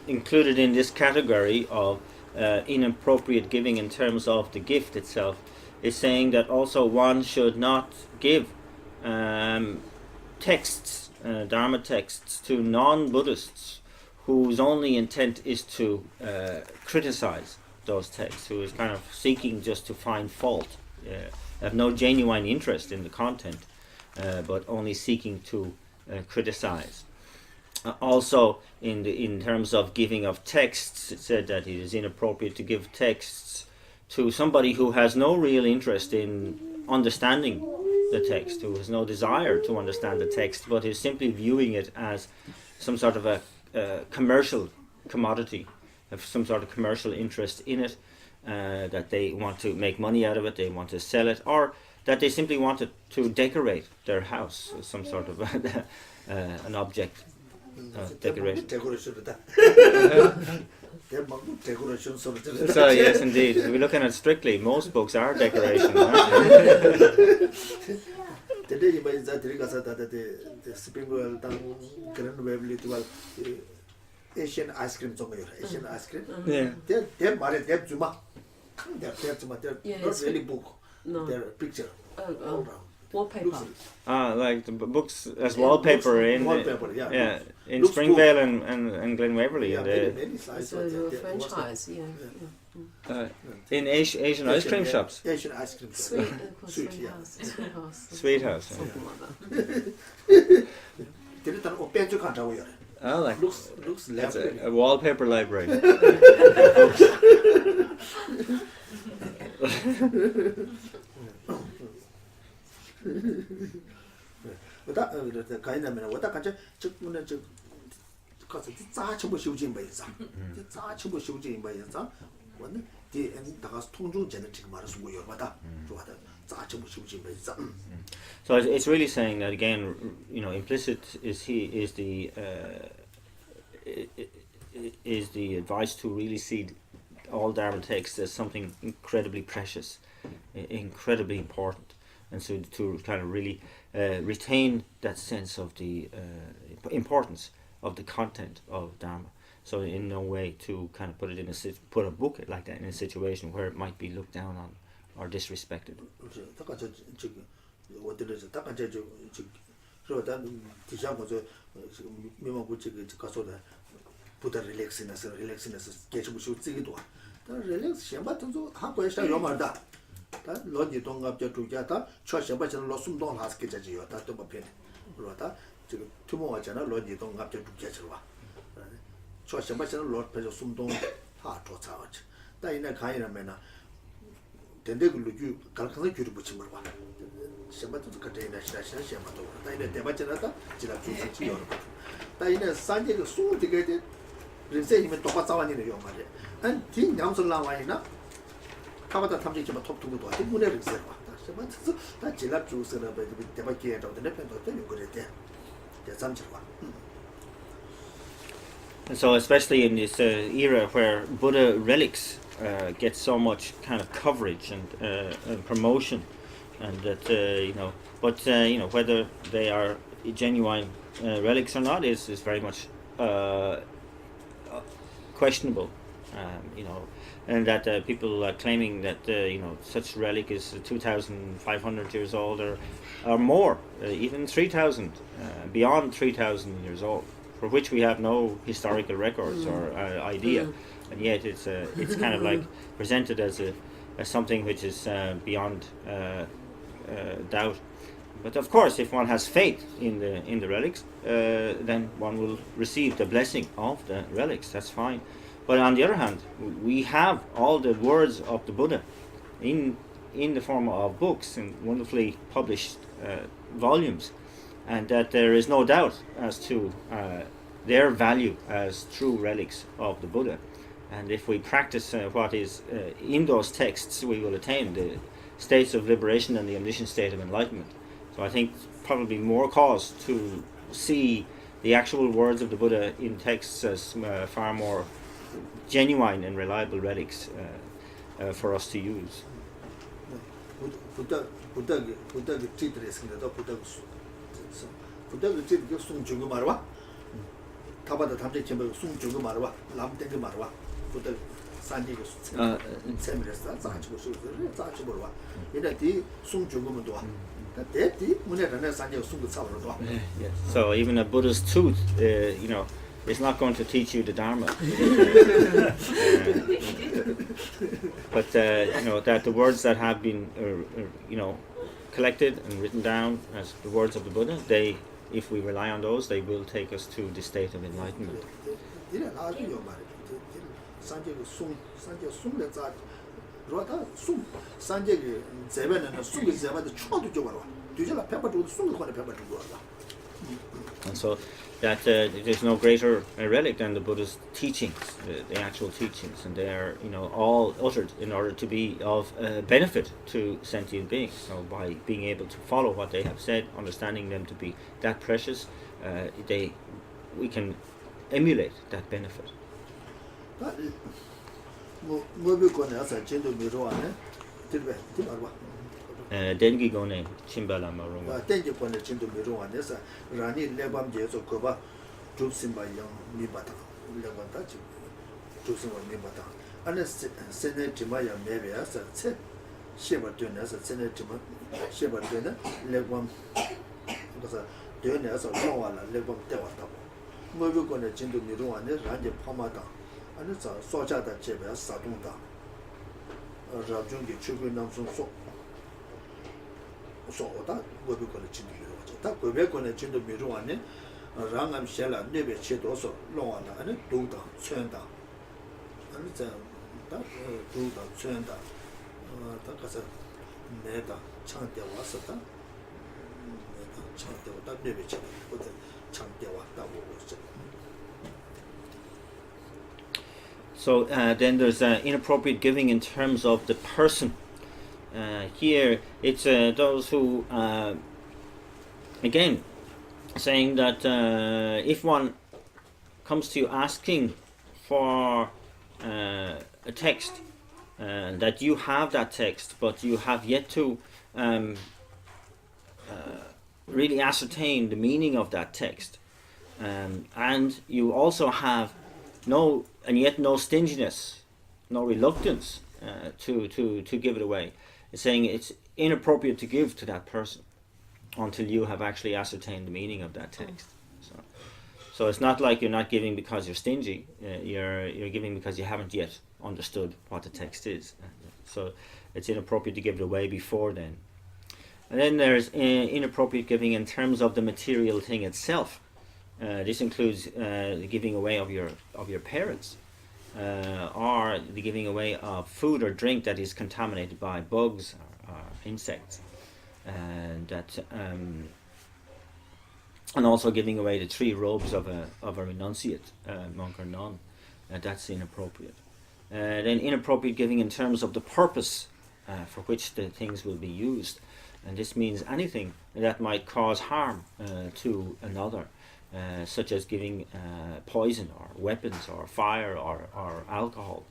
Included in this category of inappropriate giving in terms of the gift itself is saying that also one should not give texts Dharma texts to non-Buddhists whose only intent is to criticize those texts, who is kind of seeking just to find fault, have no genuine interest in the content, but only seeking to criticize. Also, in terms of giving of texts, it said that it is inappropriate to give texts to somebody who has no real interest in understanding the text, who has no desire to understand the text, but is simply viewing it as some sort of a commercial commodity, have some sort of commercial interest in it, that they want to make money out of it, they want to sell it, or that they simply want it to decorate their house, some sort of an object decoration. So yes, indeed. We're looking at strictly, most books are decoration. Asian ice cream, Asian ice cream. Yeah. They're not really book. No. They're picture. Oh. Wallpaper. Like the books as wallpaper in wallpaper, yeah, in Looks Springvale and Glen Waverley. Yeah, many So a franchise, In Asian ice cream shops. Asian ice cream shop. Sweet House. Sweet House. Something like that. Oh, like looks that's library. a wallpaper library. So it's really saying that again, implicit is the advice to really see all Dharma texts as something incredibly precious, incredibly important, and so to kind of really retain that sense of the importance of the content of Dharma. So in no way to kind of put a book like that in a situation where it might be looked down on or disrespected. Buddha relaxiness, relax, Shamba to Hakwesta Yomarda. Lodi don't up to Jata, Chosha Losum don't ask it at you, that to Bapin. Rota, tomorrow, Lodi don't up to Jetsua. Chosha Lord Pesum don't heart or touch. That in a kind of manner. Then they will you calculate you to Buchimba. Shamba to contain a Shamato. Then the Debajanata, Jila That in a Sunday soon to get it. Say him to Patsawan in the Yomare. And King Yamson Lawaina, Kavata Tamji top to go to Muner Reserva. That Jilap Jews and the Debacate of the Nepal, you could there. There's some. And so, especially in this era where Buddha relics get so much kind of coverage and promotion, and that whether they are genuine relics or not is very much questionable, and that people are claiming that such relic is 2,500 years old or more, even 3,000, beyond 3,000 years old, for which we have no historical records or idea, and yet it's kind of like presented as something which is beyond doubt. But of course, if one has faith in the relics, then one will receive the blessing of the relics. That's fine. But on the other hand, we have all the words of the Buddha in the form of books and wonderfully published volumes, and that there is no doubt as to their value as true relics of the Buddha. And if we practice what is in those texts, we will attain the states of liberation and the omniscient state of enlightenment. So I think probably more cause to see the actual words of the Buddha in texts as far more genuine and reliable relics for us to use. Buddha 산지고 셈레스다 자치고 수를 자치고 와 이래디 숨주고도 와 대디 문에는 산지고 숨고 차버도 와 So even a Buddha's tooth, you know, is not going to teach you the Dharma. But you know that the words that have been, you know, collected and written down as the words of the Buddha, they, if we rely on those, they will take us to the state of enlightenment. 이래 나중에 말이야 산지고 산지고 숨을 자 그러다 숨 산지고 제배는 숨이 제배도 추어도 줘 봐라 뒤질라 페퍼도 숨을 거네 페퍼도 줘 And so that there's no greater relic than the Buddha's teachings, the actual teachings, and they are, you know, all uttered in order to be of benefit to sentient beings. So by being able to follow what they have said, understanding them to be that precious, we can emulate that benefit. Dengi gone chimbala marunga. Dengi gone chindu mirunga nesa rani lebam jeso koba jupsimba yang mibata lebanta jupsimba mibata. Ane sene tima ya mebe asa tse sheba dune asa sene tima sheba dune lebam kasa dune asa longwala lebam dewa tabo. Mobi gone chindu mirunga ne rani pamata ane sa sochada chebe asa sadungda rabjungi chukui namsun so 소다 고비 거는 진도 미루죠. 다 고비 거는 진도 미루와네. 랑암 셀라 네베 치도서 롱와나 아니 동다 쳔다. 아니 자다 동다 쳔다. 다 가서 내다 창대 왔었다. 내다 창대 왔다 네베 치도 어디 창대 왔다 보고죠. So then there's inappropriate giving in terms of the person. Here it's those who again saying that if one comes to you asking for a text that you have that text but you have yet to really ascertain the meaning of that text and you also have no stinginess, no reluctance to give it away. It's saying it's inappropriate to give to that person until you have actually ascertained the meaning of that text. So it's not like you're not giving because you're stingy. You're giving because you haven't yet understood what the text is. So it's inappropriate to give it away before then. And then there's inappropriate giving in terms of the material thing itself. This includes the giving away of your parents. Or the giving away of food or drink that is contaminated by bugs or insects, and that and also giving away the 3 robes of a renunciate monk or nun. That's inappropriate. Then inappropriate giving in terms of the purpose for which the things will be used, and this means anything that might cause harm to another. Such as giving poison or weapons or fire or alcohol.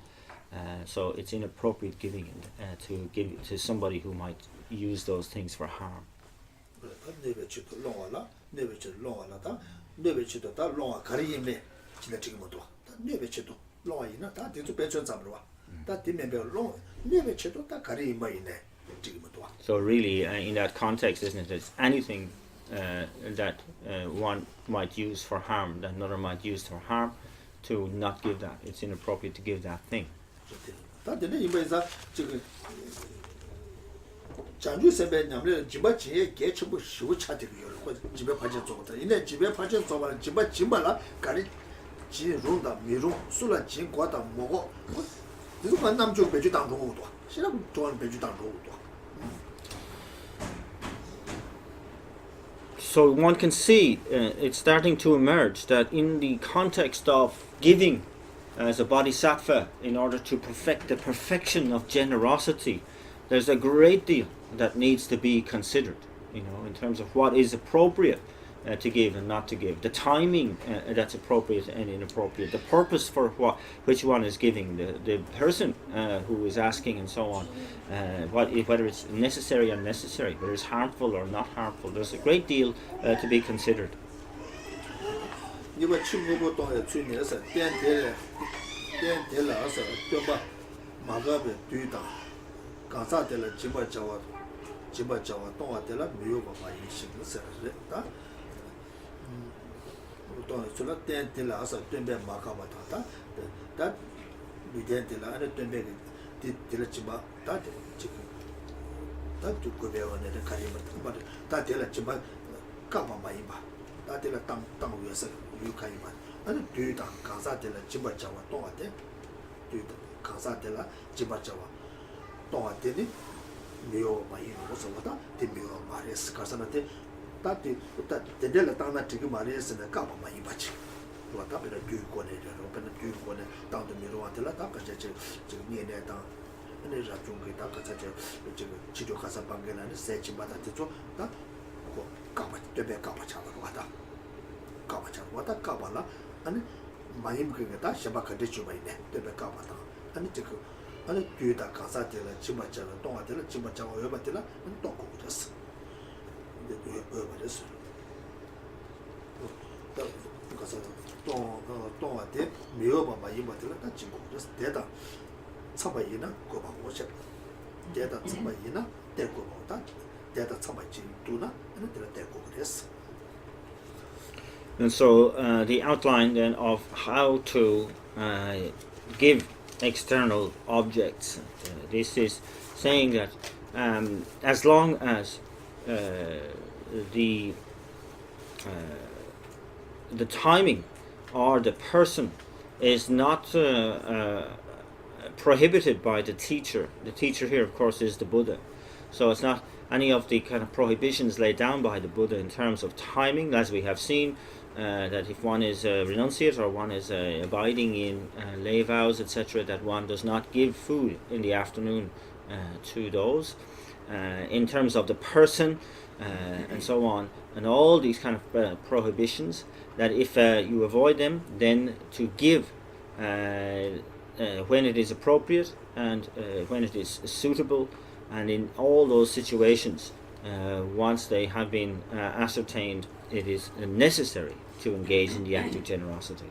So it's inappropriate giving to give to somebody who might use those things for harm. So really in that context, isn't it, it's anything that one might use for harm, that another might use for harm, to not give that. It's inappropriate to give that thing. So one can see it's starting to emerge that in the context of giving as a bodhisattva in order to perfect the perfection of generosity, there's a great deal that needs to be considered, you know, in terms of what is appropriate to give and not to give, the timing that's appropriate and inappropriate, the purpose for which one is giving, the person who is asking, and so on, whether it's necessary or unnecessary, whether it's harmful or not harmful. There's a great deal to be considered. ten de la sa tomba magabe tuita kansa de la jimba jawa tonga de la miyo ba yi shin se re ta to sula ten de la sa tombe magaba ta ta lu den de la ne tombe de la jimba ta de chiku ta tu ko be wane de kari ba ta de la jimba ka ba ba yi ba ta de la tang yu sa yu kai ba ane tuita kansa de la jimba jawa tonga de tuita kansa de la jimba jawa tonga de ni 미오 많이 먹어서다 대미오 말레스 가서한테 다티 데델라 땅나 지금 말레스는 까봐 많이 받지 뭐다 베라 뒤고네 저런 뒤고네 땅도 미로한테라 다 같이 지금 니네 땅 근데 저 중국에 다 같이 지금 지도 가서 방견하는 세치 받았죠 다 까봐 되게 까봐 잡아 왔다 까봐 잡아 왔다 까봐라 아니 많이 먹게 다 샤바카 되죠 많이네 되게 까봐다 아니 지금 아니 뒤에다 가사 되라 집어자라 동아 되라 집어자고 여바 되라 또 고됐어 근데 여바 됐어 또 가서 동아 돼 미어바 많이 받으라 다 지고 됐어 대다 차바이나 고바 오셔 대다 차바이나 대고 보다 대다 차바지 두나 아니 되라 대고 됐어. And so the outline then of how to give external objects. This is saying that as long as the timing or the person is not prohibited by the teacher here of course is the Buddha, so it's not any of the kind of prohibitions laid down by the Buddha in terms of timing, as we have seen. That if one is a renunciate or one is abiding in lay vows, etc., that one does not give food in the afternoon to those. In terms of the person and so on, and all these kind of prohibitions, that if you avoid them, then to give when it is appropriate and when it is suitable, and in all those situations, once they have been ascertained, it is necessary to engage in the act of generosity.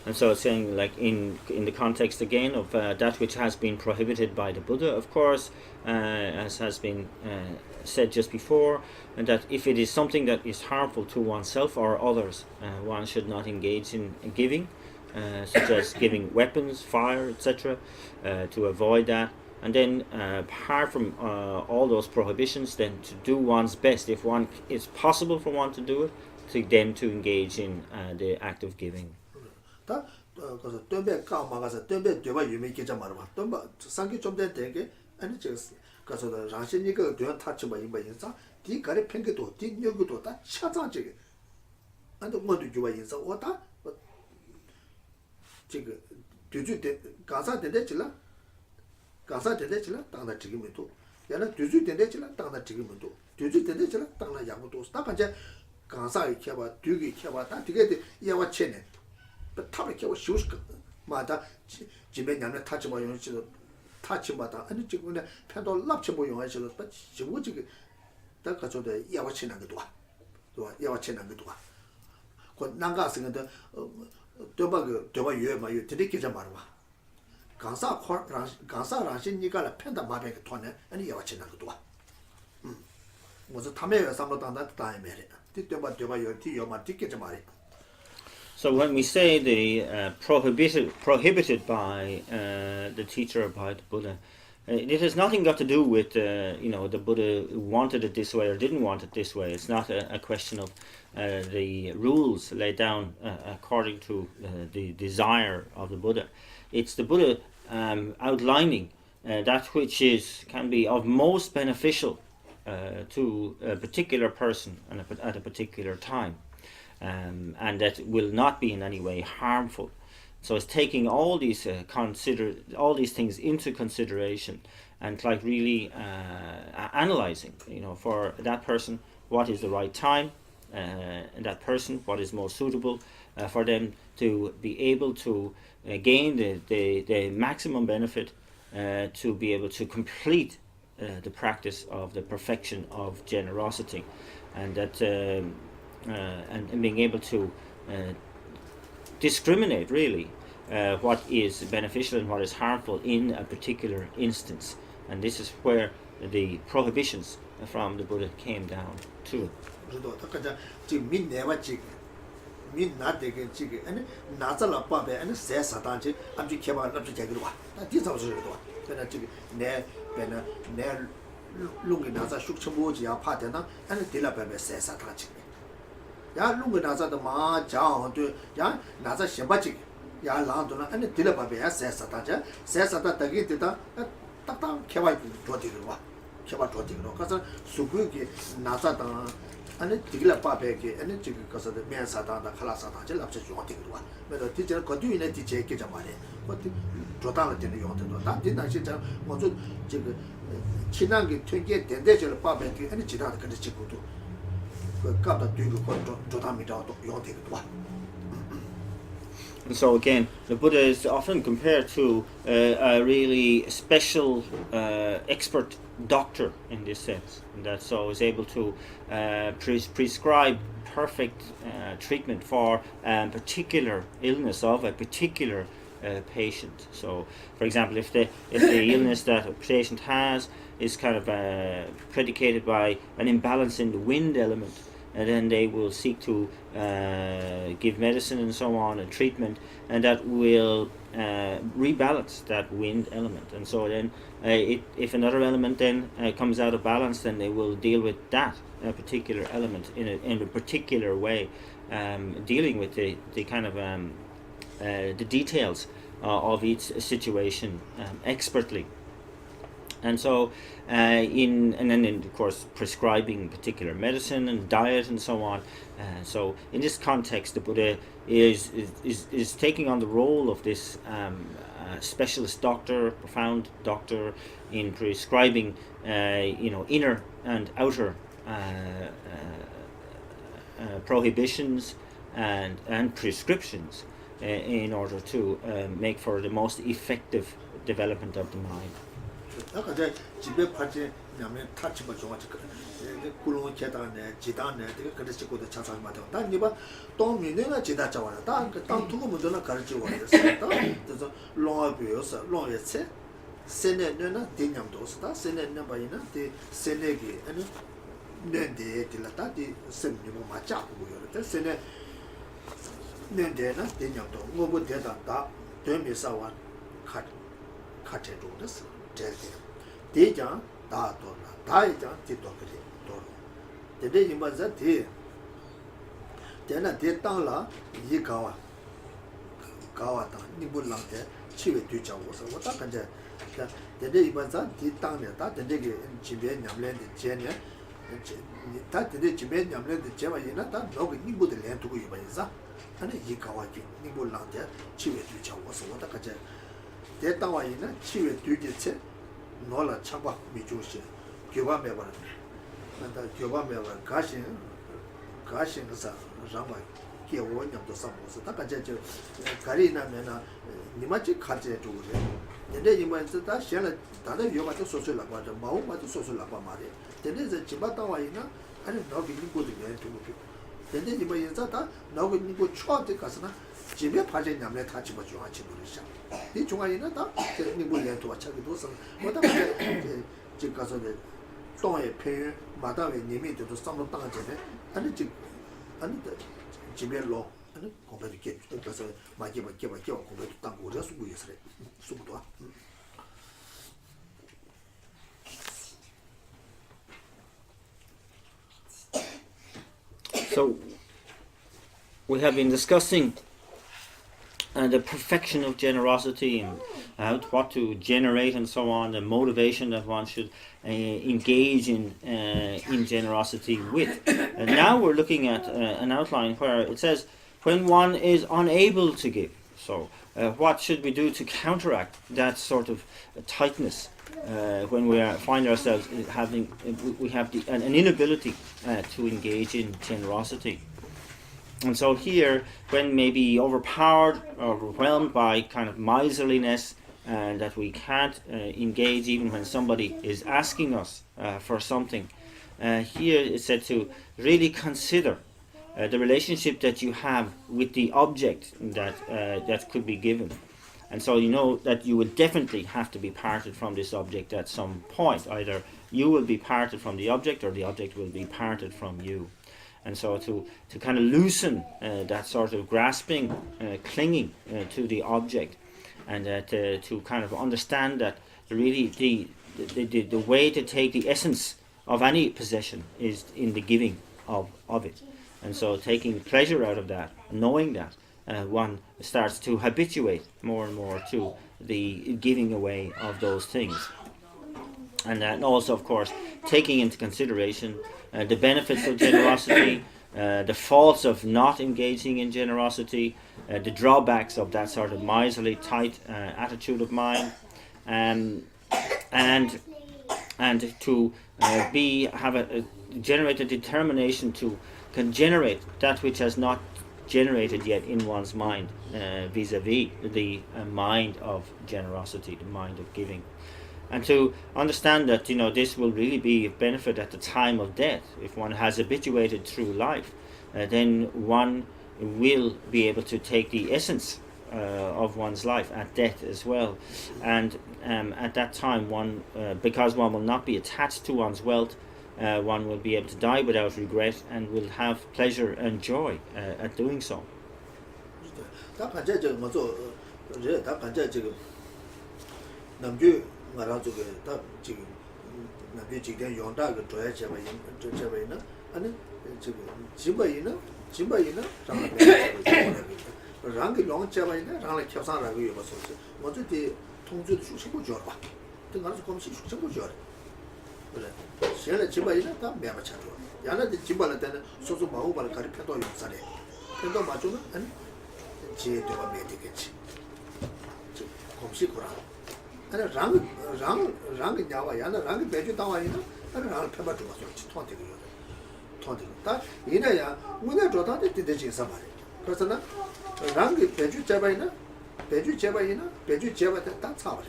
And so it's saying, like in the context again of that which has been prohibited by the Buddha, of course, as has been said just before, and that if it is something that is harmful to oneself or others, one should not engage in giving, such as giving weapons, fire, etc., to avoid that. And then apart from all those prohibitions, then to do one's best, if one it's possible for one to do it, to engage in the act of giving. 다 그래서 덤베 까마가서 덤베 되바 유미기자 말아 덤바 상기 좀 되게 아니 저 가서 라신이가 되어 타치 봐 이봐 인사 뒤 가래 팽게도 뒤 여기도 다 차장지게 안도 뭐도 주바 인사 오다 지금 뒤주대 가사 되대질라 당나 지금도 야나 뒤주 되대질라 당나 지금도 뒤주 되대질라 당나 양도 다 간제 가사에 켜봐 뒤기 켜봐 다 되게 야와 체네 탑에 켜고 쉬우시까 마다 집에 냐면 타치 뭐 용치도 타치마다 아니 지금 그냥 편도 납치 뭐 용하셔도 지금 지금 다 가져도 야와 체는 게 도와 야와 체는 게 도와 그 난가스는데 도바 유에마 유 드리기자 말아 강사라신 니가 편다 마베 토네 아니 야와 체는 게 도와 뭐서 탐에 삼로단다 다이메레 뒤도바 요티 요마 티켓 말이. So when we say the prohibited by the teacher, by the Buddha, it has nothing got to do with the Buddha wanted it this way or didn't want it this way. It's not a question of the rules laid down according to the desire of the Buddha. It's the Buddha outlining that which can be of most beneficial to a particular person and at a particular time. And that will not be in any way harmful. So it's taking all these things into consideration and like really analyzing, for that person what is the right time, and that person what is most suitable, for them to be able to gain the maximum benefit, to be able to complete the practice of the perfection of generosity, and that and being able to discriminate really what is beneficial and what is harmful in a particular instance. And this is where the prohibitions from the Buddha came down to. ane tigla pape ke ane chigi kasa de men satang da khala satang che lapse yong tig ruwa me do ti che ko du ne ti che ke jamare ko ti joda la de yong de do da din da che cha mo zo che ge chinang ge twenge de de che pape ke ane chida da ke che ko do ko ka da du ko joda mi da do yong de do. And so again, the Buddha is often compared to a really special expert doctor in this sense, and that so is able to prescribe perfect treatment for a particular illness of a particular patient. So, for example, if the illness that a patient has is kind of predicated by an imbalance in the wind element, and then they will seek to give medicine and so on and treatment, and that will rebalance that wind element. And so then if another element then comes out of balance, then they will deal with that particular element in a particular way, dealing with the kind of the details of each situation expertly. And so, and then of course prescribing particular medicine and diet and so on. So in this context, the Buddha is taking on the role of this specialist doctor, profound doctor, in prescribing, inner and outer prohibitions and prescriptions in order to make for the most effective development of the mind. 아까 집에 파지 냐면 타치 뭐 좋아 지금 굴로 계단에 지단에 되게 그렇게 고도 차상 맞아. 난 이봐 또 미네가 지다 잡아라. 땅 두고 문제나 가르쳐 와서 그래서 롱아비어서 롱에체 세네는 대념도 없다. 세네는 바이나 대 세네기 아니 낸데 딜라다디 semni모 맞자고 그래. 세네 낸데나 대념도 뭐뭐 대단다. 되면서와 카체도스 대장 다 돌아 다이장 뒤도 그래 돌아 대대 임바자 대 대나 대땅라 이 가와다 니불랑데 치외 뒤자고서 왔다 간제 대대 임바자 뒤땅에다 대대게 집에 냠랜데 제네 다 대대 집에 냠랜데 제와이나 다 너그 니부들 렌두고 이바이자 아니 이 가와기 니불랑데 치외 뒤자고서 왔다 간제 대땅와이나 치외 뒤제체 노라 차바 미주시 교바메바 난다 교바메바 가신가사 장바 개원념도 삼고서 다가제 가리나면은 니마치 카제 두고래 근데 이만서 다 셴라 다들 요가도 소소라 봐도 마음마도 소소라 봐 말이야 근데 집바다와이나 아니 너기 이거도 내 두고 근데 이만서 다 너기 이거 초한테 가서나 집에 파제 냠내 다 집어 줘 같이 노르샤 이 중앙에는 다 니불에 도와 차기도 서 뭐다 지금 가서 동에 폐 마다에 님이도 삼로 땅한테 아니 지 아니 집에로 아니 고백이 가서 마지막 고백이 땅 오려 수고 있으래 수고도 So we have been discussing the perfection of generosity and what to generate and so on, the motivation that one should engage in generosity with. And now we're looking at an outline where it says when one is unable to give. So what should we do to counteract that sort of tightness when we find ourselves having an inability to engage in generosity? And so here, when maybe overpowered or overwhelmed by kind of miserliness, and that we can't engage even when somebody is asking us for something, here it's said to really consider the relationship that you have with the object that could be given. And so you know that you will definitely have to be parted from this object at some point. Either you will be parted from the object, or the object will be parted from you. And so to kind of loosen that sort of grasping, clinging to the object, and to kind of understand that really the way to take the essence of any possession is in the giving of it. And so taking pleasure out of that, knowing that, one starts to habituate more and more to the giving away of those things. And also, of course, taking into consideration the benefits of generosity, the faults of not engaging in generosity, the drawbacks of that sort of miserly, tight attitude of mind, and to generate a determination to can generate that which has not generated yet in one's mind, vis-a-vis the mind of generosity, the mind of giving. And to understand that, you know, this will really be of benefit at the time of death. If one has habituated through life, then one will be able to take the essence of one's life at death as well. And at that time, one, because one will not be attached to one's wealth, one will be able to die without regret and will have pleasure and joy at doing so. 시간에 집어이나 다 매마 차죠. 야나데 집발을 때는 소소 마우발 가리 편도 용사래. 편도 맞으면 아니 제도가 매되겠지. 검시구라. 아니 랑 냐와 야나 랑 매주 당와이나 아니 랑 편바 좀 맞죠. 통되고. 다 이나야 문에 조다데 되지 사바래. 그래서나 랑 매주 잡아이나 매주 잡아다 다 차버려.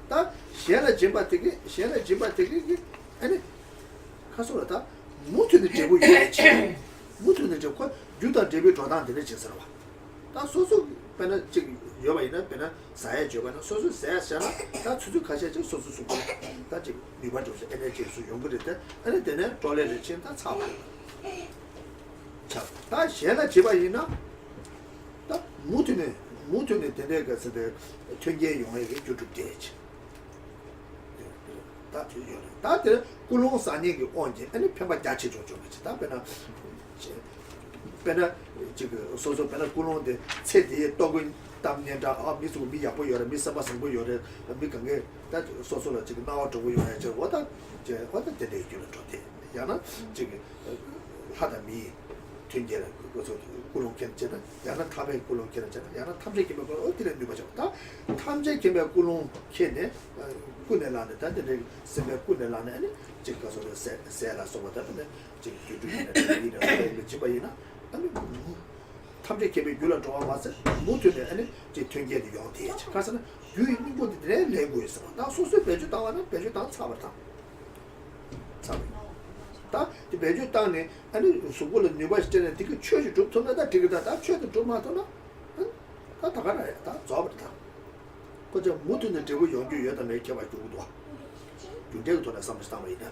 다 시에나 집바티기 아니 가서다 무트는 제고 있지 무트는 저거 주다 제비 조단데 제서라 다 소소 배나 지금 여바이나 배나 사야 줘바나 소소 사야잖아 다 추주 가셔죠 소소 수고 다 지금 미관도 에너지 수 연구될 아니 되네 돌레를 친다 차바 다 시에나 집바이나 다 무트는 되네 가서데 천개 용에게 주주되지 다들 꿀롱 산이기 언제 아니 편바 자체 조정이지 다 배나 지금 소소 배나 꿀롱데 세대에 떡은 담년다 아 미수 미야 보여라 미사바선 보여라 미강에 다 소소로 지금 나와 주고 요야 저 왔다 되게 줄어 좋대 야나 지금 하다미 튕겨라 그거 꿀롱 괜찮아 야나 탑에 꿀롱 괜찮아 야나 탑에 김에 어디를 누가 잡다 탐제 김에 꿀롱 괜네 꾸네라네 단데 세메 꾸네라네 아니 지금 가서 세라 소바다네 지금 주주네 집어이나 아니 탐제 개비 줄어 좋아 와서 못되네 아니 제 튕겨리 용대 가서는 유인이 거들에 내고 있어 나 소소 배주 당하는 배주 당 차버다 다 배주 당네 아니 수고를 university에 되게 취지 좀 통하다 되게 다 취도 좀 하더나 다 다가라야 다 잡았다 그저 모두는 되고 연주 여다 내 개발 주고도 주대도 돌아 삼스타마이다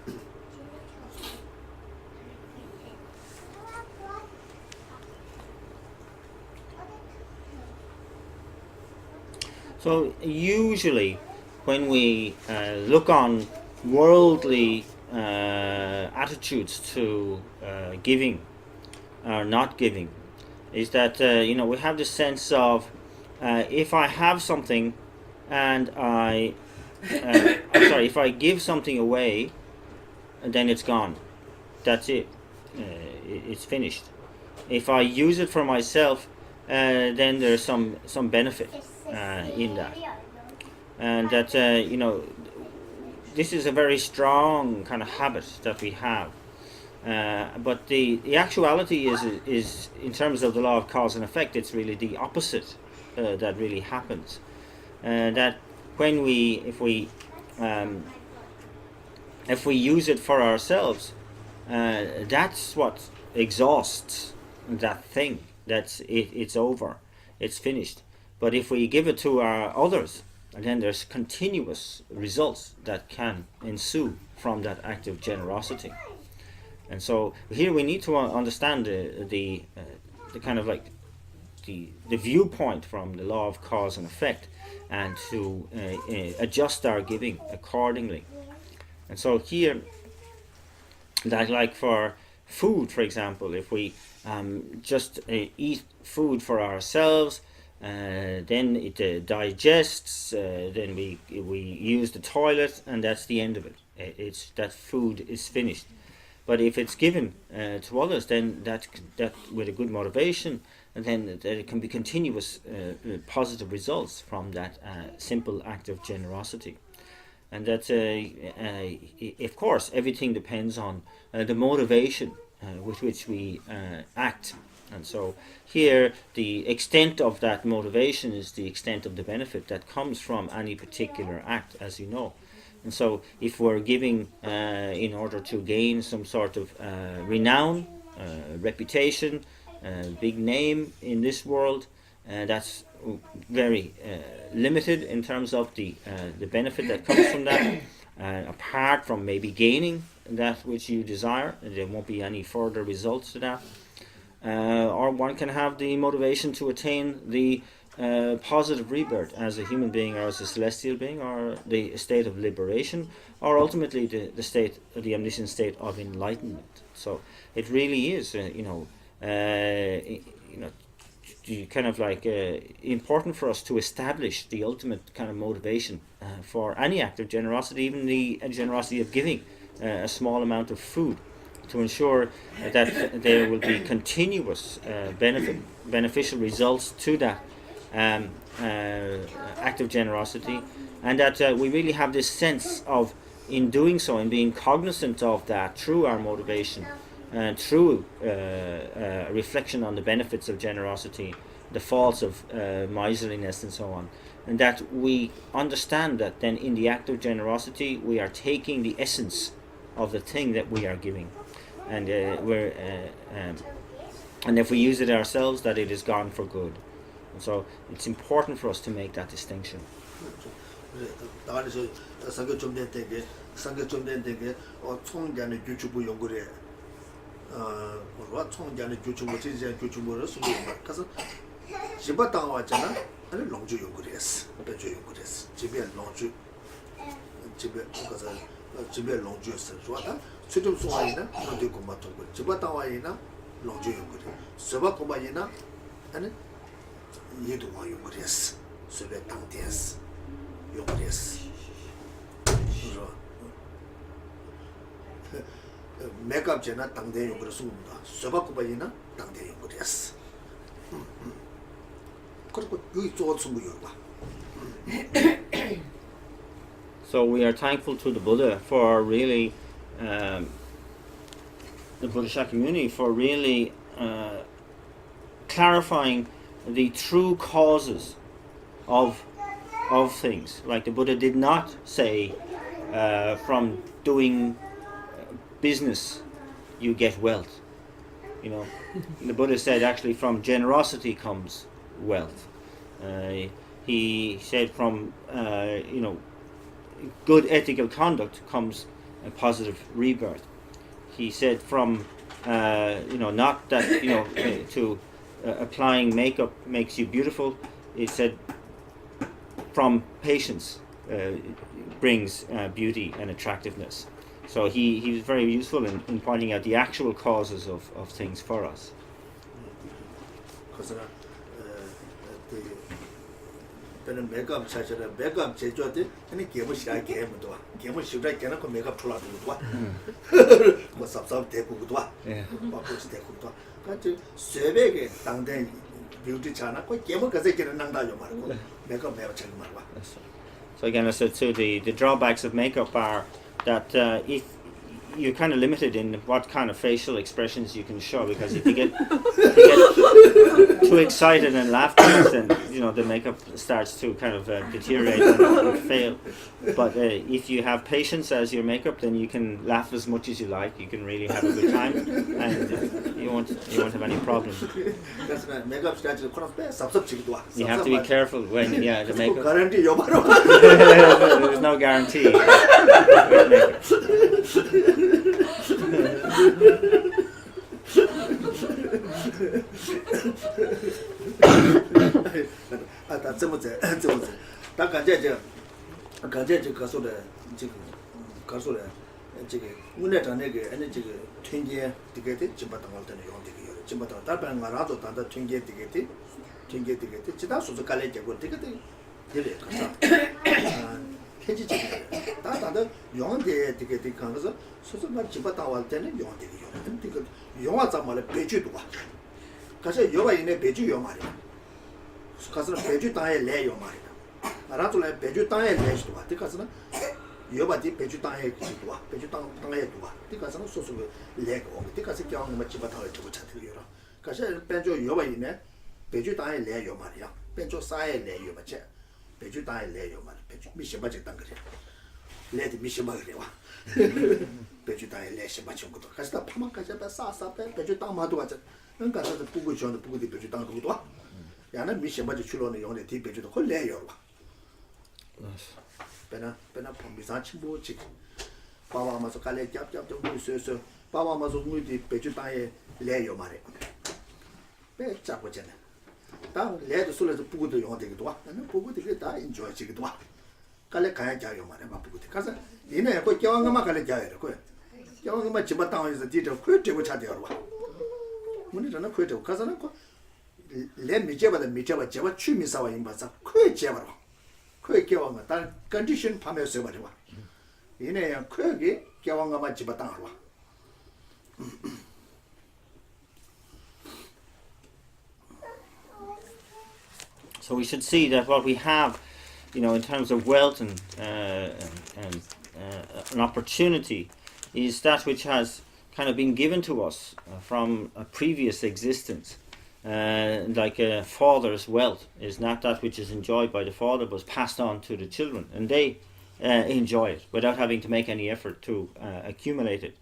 So usually when we look on worldly attitudes to giving or not giving, is that we have the sense of if I have something and if I give something away, then it's gone. That's it. It's finished. If I use it for myself, then there's some benefit in that, and that this is a very strong kind of habit that we have, But the actuality is in terms of the law of cause and effect, it's really the opposite that really happens. That when if we use it for ourselves, that's what exhausts that thing. It's over, it's finished. But if we give it to our others, and then there's continuous results that can ensue from that act of generosity. And so here we need to understand the kind of like the viewpoint from the law of cause and effect, and to adjust our giving accordingly. And so here, that like for food, for example, if we just eat food for ourselves, then it digests, then we use the toilet, and that's the end of it. It's that food is finished. But if it's given to others, then that with a good motivation, and then there can be continuous positive results from that simple act of generosity. And that, of course, everything depends on the motivation with which we act. And so here, the extent of that motivation is the extent of the benefit that comes from any particular act, as you know. And so if we're giving in order to gain some sort of renown, reputation, big name in this world, that's very limited in terms of the benefit that comes from that. Apart from maybe gaining that which you desire, there won't be any further results to that. Or one can have the motivation to attain the positive rebirth as a human being, or as a celestial being, or the state of liberation, or ultimately the state, the omniscient state of enlightenment. So it really is, kind of like important for us to establish the ultimate kind of motivation for any act of generosity, even the generosity of giving a small amount of food, to ensure that there will be continuous beneficial results to that act of generosity, and that we really have this sense of, in doing so, in being cognizant of that through our motivation, and through a reflection on the benefits of generosity, the faults of miserliness and so on, and that we understand that then in the act of generosity we are taking the essence of the thing that we are giving, and and if we use it ourselves, that it is gone for good. And so it's important for us to make that distinction. Makeup jena tangde yongre sumda soba kuba yina tangde yongre yes korko yui zo sumu yorba. So we are thankful to the Buddha for really the Buddha Shakyamuni for really clarifying the true causes of things. Like the Buddha did not say from doing business you get wealth. The Buddha said actually from generosity comes wealth. He said from good ethical conduct comes a positive rebirth. He said from not that to applying makeup makes you beautiful. He said from patience brings beauty and attractiveness. So he was very useful in pointing out the actual causes of things for us. The makeup makeup 제조한테 아니 개무시라 개무도 개무시라 개는 그 makeup 툴라도 와. 뭐 삽삽 대고도 와. 바꾸지 대고도 와. 같이 세배게 당대 뷰티 차나 그 개무 가서 개는 난다요 말고 makeup 매우 잘 말고. So again, I said, so the drawbacks of makeup are that if you're kind of limited in what kind of facial expressions you can show, because if you get too excited and laugh too much, then the makeup starts to kind of deteriorate and fail. But if you have patience as your makeup, then you can laugh as much as you like. You can really have a good time, and you won't have any problem. You have to be careful when the makeup. There's no guarantee with makeup. 여바디 배주 땅에 기도와 배주 땅에 두와 티가서는 소소가 레고 티가서 경험을 뭐 집어타고 두고 차트려라 가서 벤조 여바이네 배주 땅에 레요 말이야 벤조 사에 레요 맞지 배주 땅에 레요 말 배주 미셔바지 땅 그래 레디 미셔바 그래와 배주 땅에 레시 맞춘 것도 가서 파만까지 다 싸싸 배주 땅 마도 가자 그러니까 가서 부고 전에 부고디 배주 땅 두고 와 야는 미셔바지 출로는 용내 뒤 배주도 홀 레요 와 pena pomisa chimbo chik pawa ma so kale jap jap jap mu so so pawa ma so mu di pechu ta ye le yo mare pe cha ko chen ta le de so le bu gu de yo de do na bu gu de da enjoy chik do kale kaya ja yo mare ma bu gu de kasa ine ko kyo nga ma kale ja yo ko kyo nga ma chiba ta yo de de ko de ko cha de yo ba mu ni na ko de kasa na ko le mi je ba je ba chu mi sa wa yin ba sa ko je ba 그 개왕가 단 컨디션 파면서 말이야. 이내야 크게 개왕가만 집어 땅으로 와. So we should see that what we have, in terms of wealth and an opportunity, is that which has kind of been given to us from a previous existence. Like a father's wealth is not that which is enjoyed by the father, but is passed on to the children, and they enjoy it without having to make any effort to accumulate it.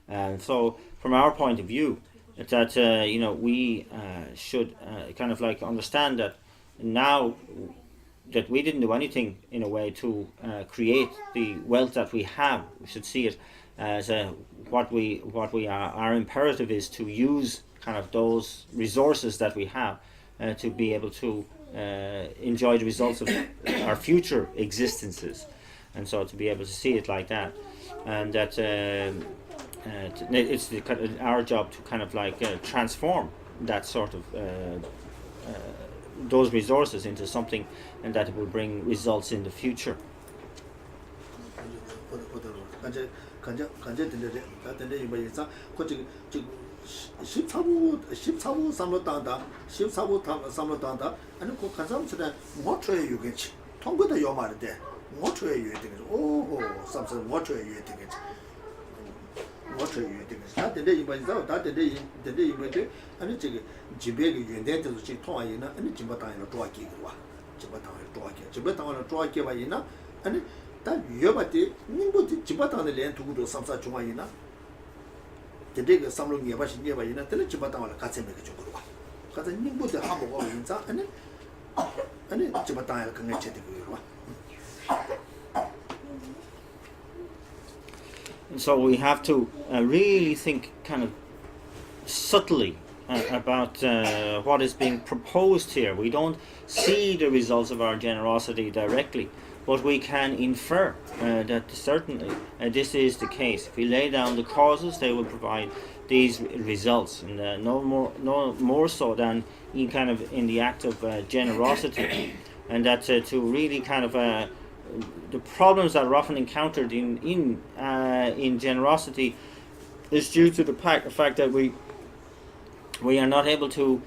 And so, from our point of view, that we should kind of like understand that now that we didn't do anything in a way to create the wealth that we have. We should see it as what we are. Our imperative is to use kind of those resources that we have to be able to enjoy the results of our future existences, and so to be able to see it like that, and that it's our job to kind of like transform that sort of those resources into something, and that it will bring results in the future. 십사부 삼로단다 아니 그 간삼스다 뭐트에 유겠지 통고도 요 말인데 뭐트에 유되게 오호 삼스 뭐트에 유되게 뭐트에 유되게 다들 이번에서 다들 이번에 아니 저기 집에 연대도 지금 통화이나 아니 집바탕에 도와기고 와 집바탕에 도와기 와이나 아니 다 유여바티 님부터 집바탕에 렌 두고도 삼사 중화이나 제대로 삼로 예바시 예바이나 때는 집바탕을 같이 먹게 좀 그러고 가서 님부터 하고 인자 아니 집바탕에 그게 제대로 그러고. And so we have to really think kind of subtly about what is being proposed here. We don't see the results of our generosity directly, but we can infer that certainly this is the case. If we lay down the causes, they will provide these results, and no more so than in the act of generosity, and that to really kind of the problems that are often encountered in generosity is due to the fact that we are not able to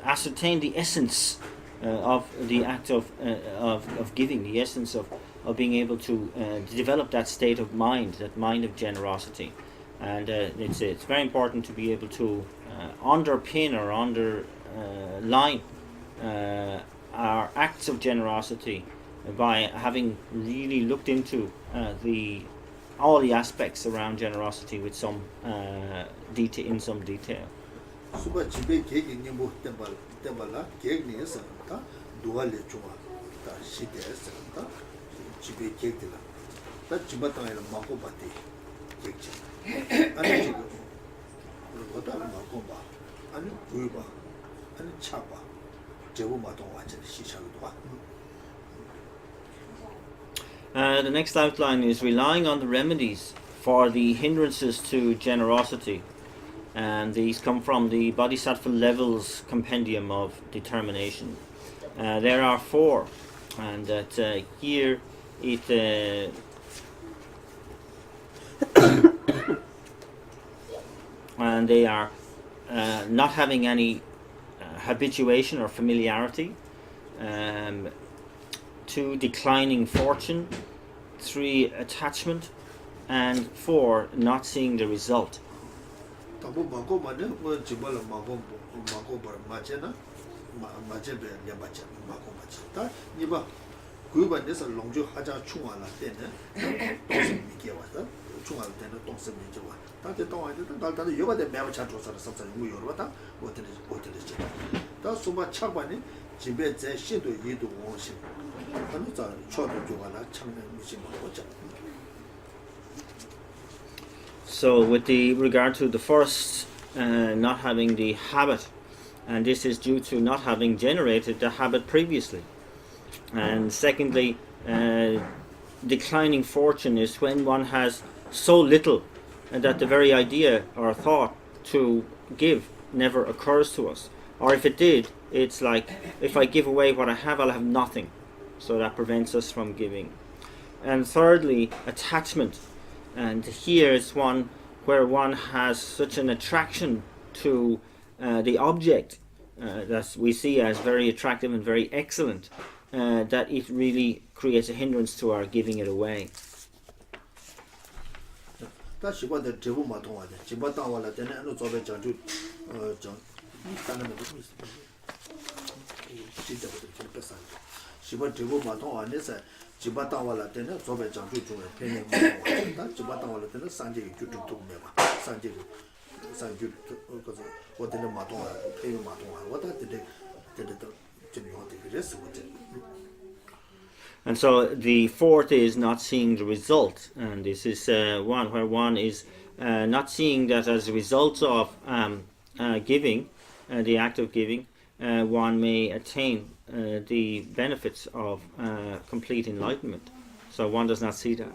ascertain the essence of the act of giving, the essence of of being able to develop that state of mind, that mind of generosity. And it's very important to be able to underpin or underline our acts of generosity by having really looked into all the aspects around generosity with some detail, in some detail. 수바 집에 계획이 뭐 때발라 계획이 있었다 두알레 좋아 다 시대에서 다 집에 계획들라 다 집바탕에는 막고 봤대 계획지 아니 지금 그거다 막고 봐 아니 보여봐 아니 차봐 제보마도 완전히 시작도 와. The next outline is relying on the remedies for the hindrances to generosity, and these come from the Bodhisattva Levels Compendium of Determination. There are 4, and that here it and they are not having any habituation or familiarity, 2, declining fortune, 3, attachment, and 4, not seeing the result. 다보 막고 맞네 뭐 집발로 막고 버 맞잖아 맞제베 냐바자 막고 맞지 다 니바 그거반에서 롱주 하자 충완라 때는 동생 미게 왔다 충완 때는 동생 미게 와 다들 동안에 달달도 여바데 매번 찾아서 섭섭 뭐 여러다 어떻게 다 수바 차반에 집에 제 시도 이도 오시 하는 자 초도 조가나 참는 미신 거죠. So with regard to the first, not having the habit, and this is due to not having generated the habit previously. And secondly, declining fortune is when one has so little and that the very idea or thought to give never occurs to us. Or if it did, it's like, if I give away what I have, I'll have nothing. So that prevents us from giving. And thirdly, attachment. And here it's one where one has such an attraction to the object that we see as very attractive and very excellent, that it really creates a hindrance to our giving it away. 지바 땅와라 때는 조배 장주 중에 편에 먹었다. 지바 땅와라 때는 산지 주주도 매봐. 산지 그래서 어디는 마동아 편에 마동아 왔다 때도 좀 어디 그랬어 어제. And so the fourth is not seeing the result, and this is one where one is not seeing that as a result of giving, the act of giving, one may attain the benefits of complete enlightenment. So one does not see that.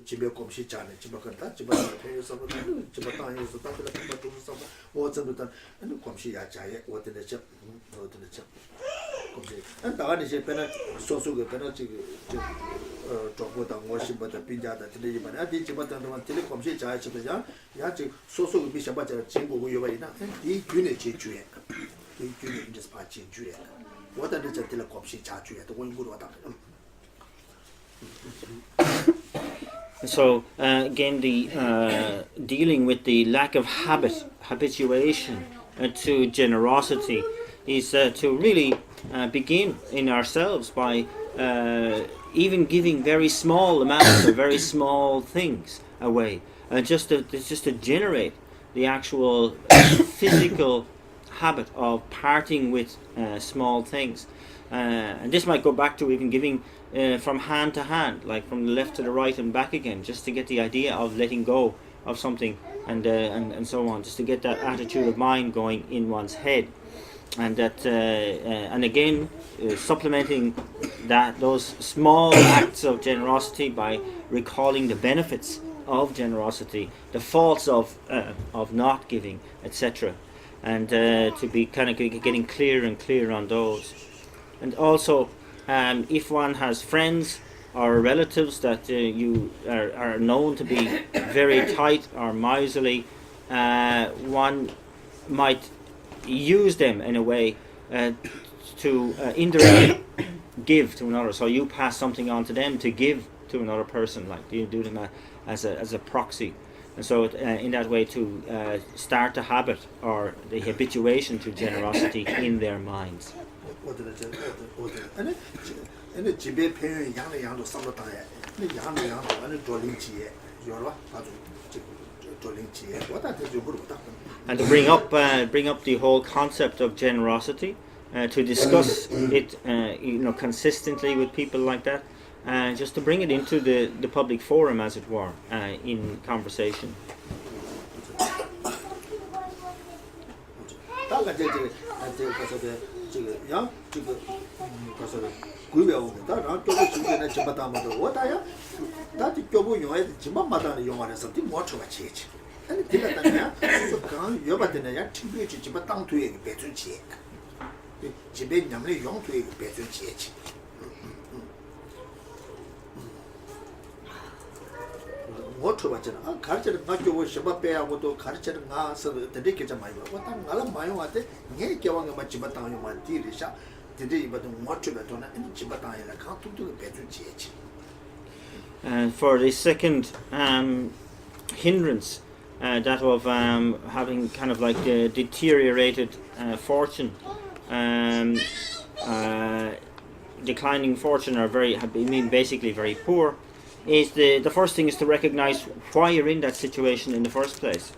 집에 꼼시 자네 집에 간다 집에 배에서 집에 땅에서 땅에서 좀 오전부터 꼼시 야자에 어디에 저 꼼시 나가는 이제 배는 소소가 배는 지금 저보다 뭐시보다 빈자다 들리지만 아디 집에 땅도 들리 꼼시 자에 집에야 야지 소소가 비셔봐자 진고고 요바이나 이 균의 제주에 이 균의 이제 파치 주에 어디에 저 들리 꼼시 자주에 또 원고로 왔다. So again, the dealing with the lack of habituation to generosity is to really begin in ourselves by even giving very small amounts or very small things away, just to generate the actual physical habit of parting with small things. And this might go back to even giving from hand to hand, like from the left to the right and back again, just to get the idea of letting go of something and so on, just to get that attitude of mind going in one's head. And that and again supplementing those small acts of generosity by recalling the benefits of generosity, the faults of not giving, etc., and to be kind of getting clearer and clearer on those. And also, if one has friends or relatives that you are known to be very tight or miserly, one might use them in a way to indirectly give to another. So you pass something on to them to give to another person, like you do them as a proxy. And so in that way to start the habit or the habituation to generosity in their minds. And to bring up the whole concept of generosity, to discuss it consistently with people like that, just to bring it into the public forum, as it were, in conversation. And for the second hindrance, that of having kind of like deteriorated fortune, declining fortune, or basically very poor, is the first thing is to recognize why you're in that situation in the first place.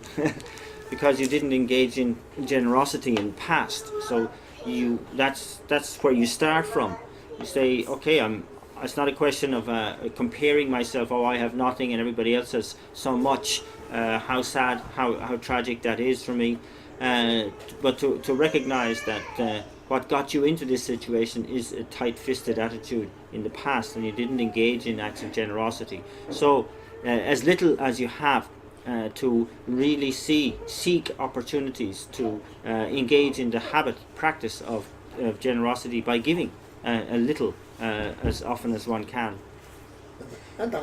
Because you didn't engage in generosity in the past. So that's where you start from. You say, okay, it's not a question of comparing myself, oh, I have nothing and everybody else has so much, how sad, how tragic that is for me. But to recognize that what got you into this situation is a tight-fisted attitude in the past, and you didn't engage in acts of generosity. So as little as you have to really seek opportunities to engage in the practice of generosity by giving a little as often as one can. And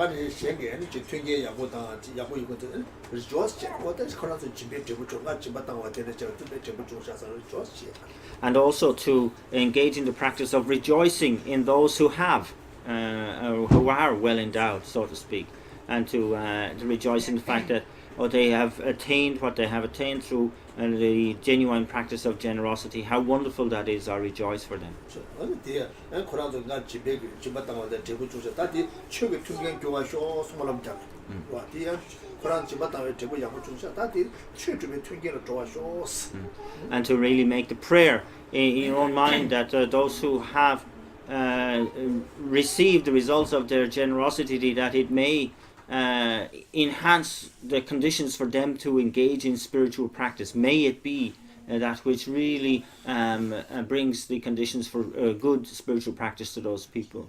also to engage in the practice of rejoicing in those who have, who are well endowed, so to speak, and to rejoice in the fact that they have attained what they have attained through the genuine practice of generosity. How wonderful that is! I rejoice for them. And to really make the prayer in your own mind that those who have received the results of their generosity, that it may enhance the conditions for them to engage in spiritual practice. May it be that which really brings the conditions for good spiritual practice to those people.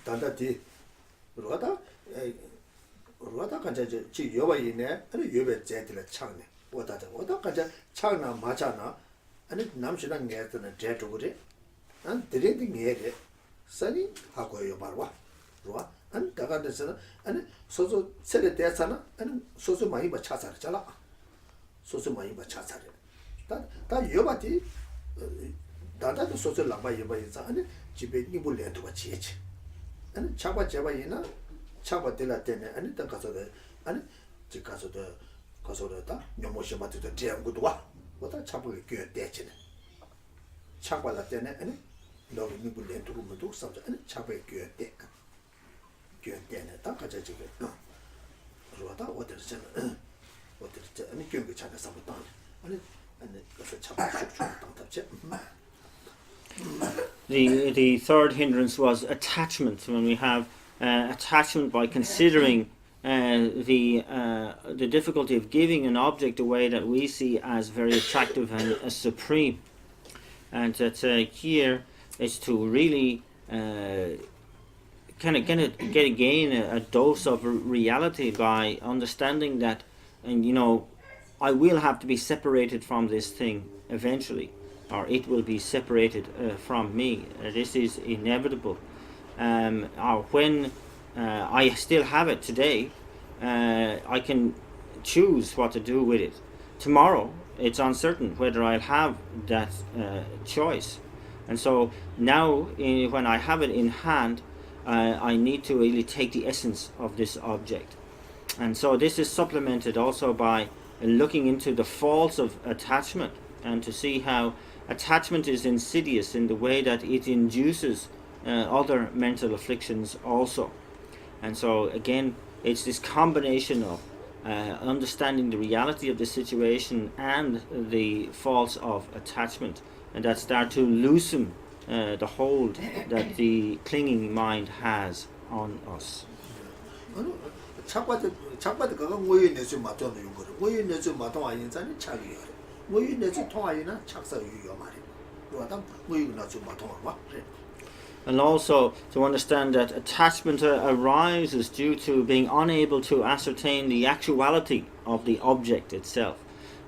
단다디 로다 간자 지 여바이네 아니 여베 제들 창네 오다 간자 창나 마잖아 아니 남시랑 내드는 제도그래 안 드레디 내래 사니 하고요 말와 로아 안 다가데서 아니 소소 세레 대사나 아니 소소 많이 봐 차사르잖아 소소 많이 봐 차사르 다 여바디 다다도 소소 라바 여바이자 아니 집에 니불 내도가 지지 아니 차바 제바이나 차바 될라 때네 아니 딱 가서도 아니 집 가서도 가서다 녀모시 맞도 대한구도 와 뭐다 차바를 껴 대지네 차바라 때네 아니 너무 니불 내도고 뭐도 싸우자 아니 차바에 껴 대네 딱 가자 지금 그러다 어디서 아니 껴고 차가 싸웠다 아니 가서 차바 쭉 당답지 The third hindrance was attachment. When we have attachment by considering the difficulty of giving an object away that we see as very attractive and as supreme. And that here is to really kind of get again a dose of reality by understanding that, and I will have to be separated from this thing eventually, or it will be separated from me. This is inevitable. Or when I still have it today, I can choose what to do with it. Tomorrow, it's uncertain whether I'll have that choice. And so now, when I have it in hand, I need to really take the essence of this object. And so this is supplemented also by looking into the faults of attachment, and to see how attachment is insidious in the way that it induces other mental afflictions also. And so again, it's this combination of understanding the reality of the situation and the faults of attachment, and that start to loosen the hold that the clinging mind has on us. 착바드 그거 뭐에 내서 맞던 용거. 뭐에 내서 맞던 아닌자니 착이요. 뭐에 내서 통하이나 착사 유요 말이. 그러다 뭐에 내서 맞던 거. And also to understand that attachment arises due to being unable to ascertain the actuality of the object itself.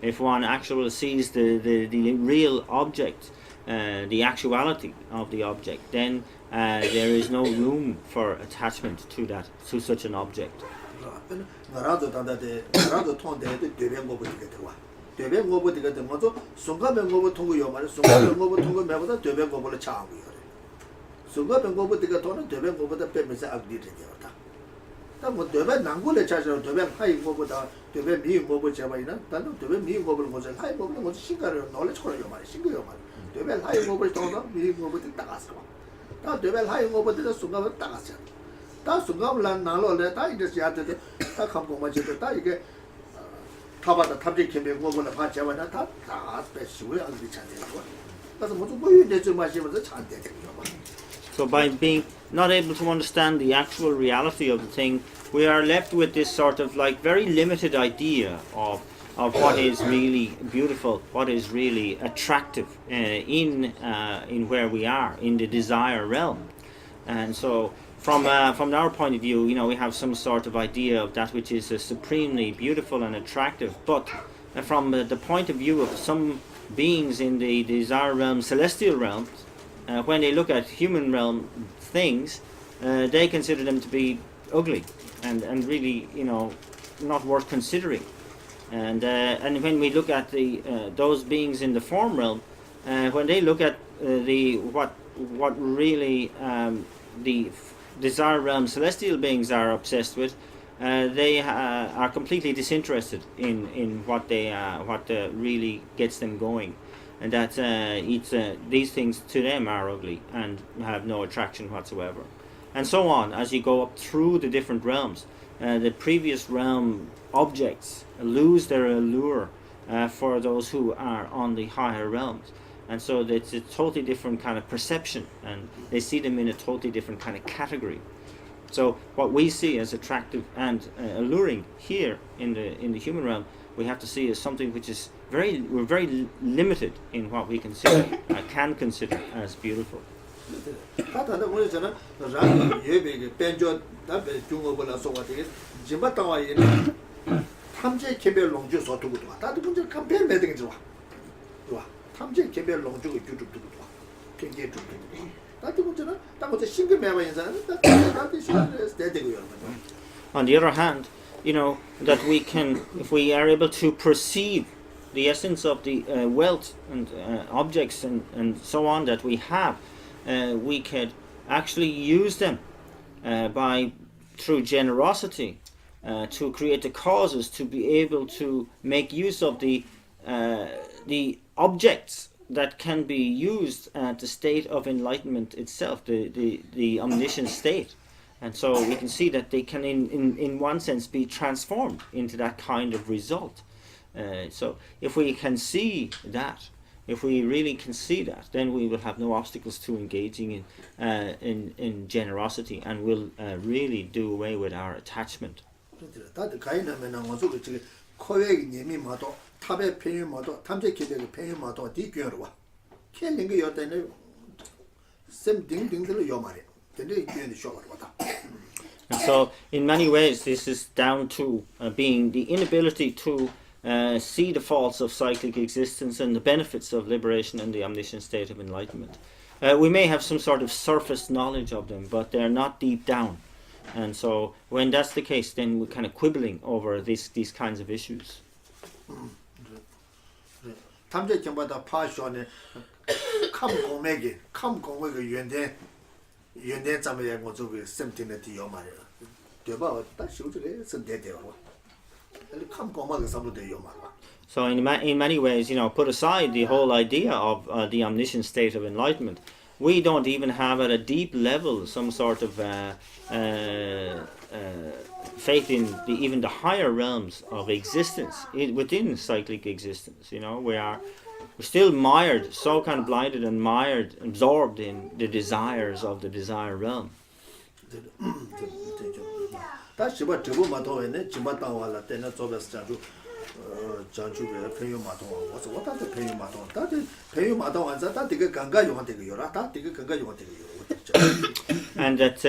If one actually sees the real object, the actuality of the object, then there is no room for attachment to such an object. 나라도 단다데 나라도 통대도 되변고부터 들어와. 되변고부터 들어서 순간변고부 통고요 말이 순간변고부 통고 매보다 되변고부를 차고요. 순간변고부터 도는 되변고부터 빼면서 악리를 되었다. 뭐 되변 난고를 찾아서 되변 하이고보다 되변 미고부 잡아이나 단도 되변 미고부를 고전 하이고부는 뭐 신가를 놀래쳐요 말이 신거요 말이. 되변 하이고부를 통해서 미고부터 따갔어. 다 되변 하이고부터 순간을 따갔어. 다 순간을 나로래 다 이제 야한테 다 감고마지도 다 이게 타바다 탑지 캠에 고고는 파자와나 다 스페셜이 안 되잖아요. 그래서 모두 뭐이 내좀 마시면서 잘 되는 거. So by being not able to understand the actual reality of the thing, we are left with this sort of like very limited idea of what is really beautiful, what is really attractive in where we are, in the desire realm. And so from our point of view, we have some sort of idea of that which is supremely beautiful and attractive. But from the point of view of some beings in the desire realm, celestial realms, when they look at human realm things, they consider them to be ugly and really, not worth considering. And when we look at those beings in the form realm, when they look at what really the desire realm celestial beings are obsessed with, they are completely disinterested in what really gets them going, and that these things to them are ugly and have no attraction whatsoever. And so on as you go up through the different realms, the previous realm objects lose their allure for those who are on the higher realms. And so it's a totally different kind of perception, and they see them in a totally different kind of category. So what we see as attractive and alluring here in the human realm, we have to see as something which is we're very limited in what we consider can consider as beautiful. 다다는 뭐잖아. 랑 예배게 벤조 답에 중국어를 써가 되게 지마타와 있는 탐제 개별 농주 소토도 다도 문제 컴페어 매딩 좋아. 좋아. 탐제 개별 농주고 유튜브도 좋아. 굉장히 좋고. 다도 문제는 다도 신경 매와 인사는 다도 신경 되고요. On the other hand, that we can, if we are able to perceive the essence of the wealth and objects and so on that we have, we could actually use them through generosity to create the causes to be able to make use of the objects that can be used at the state of enlightenment itself, the omniscient state. And so we can see that they can in one sense be transformed into that kind of result. So if we can see that, if we really can see that, then we will have no obstacles to engaging in generosity, and will really do away with our attachment. 다들 가이나면 원소그 지금 코웨기 님이 마도 탑에 편유 마도 탐제 기대의 편유 마도 뒤겨로 와. 캔링 게 여때는 샘 딩딩들로 요 말이야. 근데 이게 쇼가 왔다. And so, in many ways, this is down to being the inability to see the faults of cyclic existence and the benefits of liberation and the omniscient state of enlightenment. We may have some sort of surface knowledge of them, but they're not deep down. And so, when that's the case, then we're kind of quibbling over these kinds of issues. 탐제 경보다 파쇼네 감공맥이 연대 잠에 원소그 샘팅의 뒤요 말이야. 되봐 딱 쇼들에 선대대요. 감공맥이 삼도대요 말이야. So in many ways, put aside the whole idea of the omniscient state of enlightenment, we don't even have at a deep level some sort of faith in even the higher realms of existence within cyclic existence. We're still mired, so kind of blinded and mired, absorbed in the desires of the desire realm. And that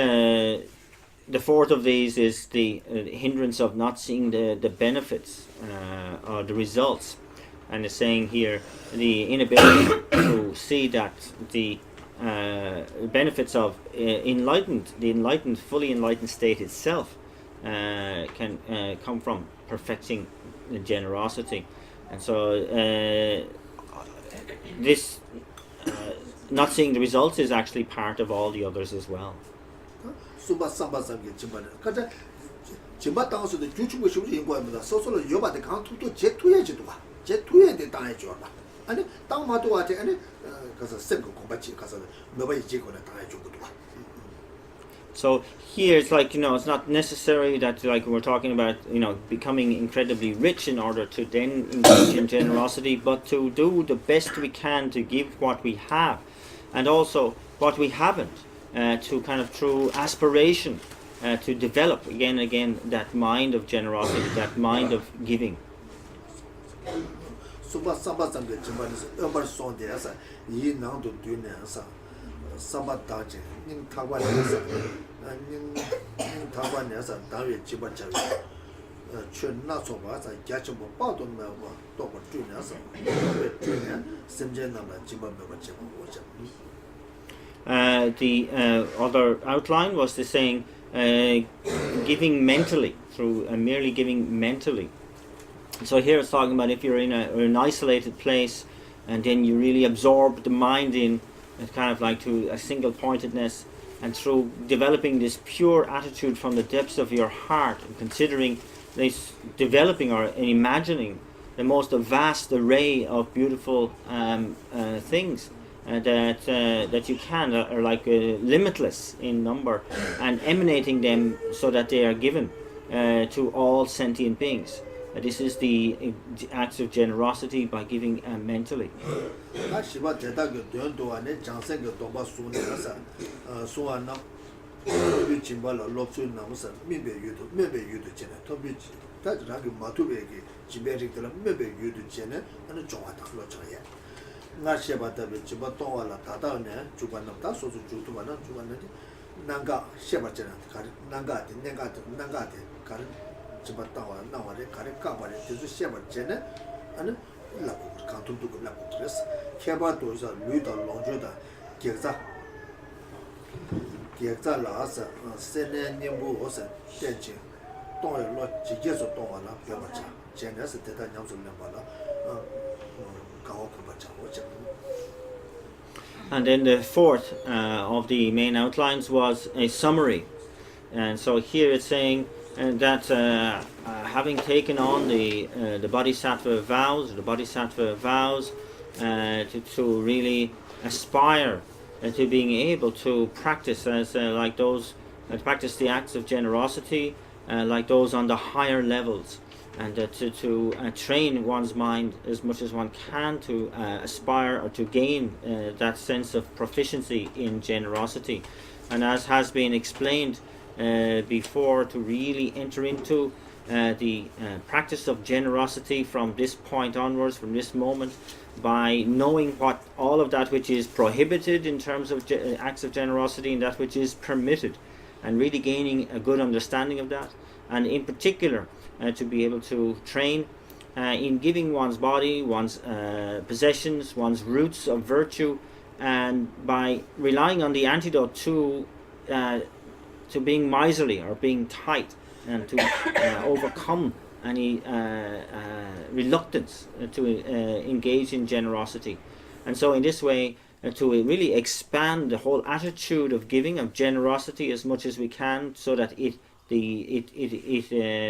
the fourth of these is the hindrance of not seeing the benefits or the results, and it's saying here the inability to see that the benefits of the enlightened, fully enlightened state itself can come from perfecting the generosity. And so this not seeing the results is actually part of all the others as well. So here it's like, it's not necessary that, like we're talking about, becoming incredibly rich in order to then engage in generosity, but to do the best we can to give what we have, and also what we haven't, to kind of through aspiration to develop again that mind of generosity, that mind of giving. The other outline was the saying giving mentally, through merely giving mentally. So here it's talking about if you're in an isolated place and then you really absorb the mind in, it's kind of like to a single pointedness, and through developing this pure attitude from the depths of your heart and considering this, developing or imagining the most vast array of beautiful things that you can, are like limitless in number, and emanating them so that they are given to all sentient beings. This is the acts of generosity by giving mentally. And then the fourth of the main outlines was a summary. And so here it's saying that having taken on the bodhisattva vows, to really aspire to being able to practice as practice the acts of generosity like those on the higher levels, and to train one's mind as much as one can to aspire or to gain that sense of proficiency in generosity. And as has been explained before, to really enter into the practice of generosity from this point onwards, from this moment, by knowing what all of that which is prohibited in terms of acts of generosity and that which is permitted, and really gaining a good understanding of that, and in particular to be able to train in giving one's body, one's possessions, one's roots of virtue, and by relying on the antidote to being miserly or being tight, and to overcome any reluctance to engage in generosity. And so in this way, to really expand the whole attitude of giving, of generosity, as much as we can, so that it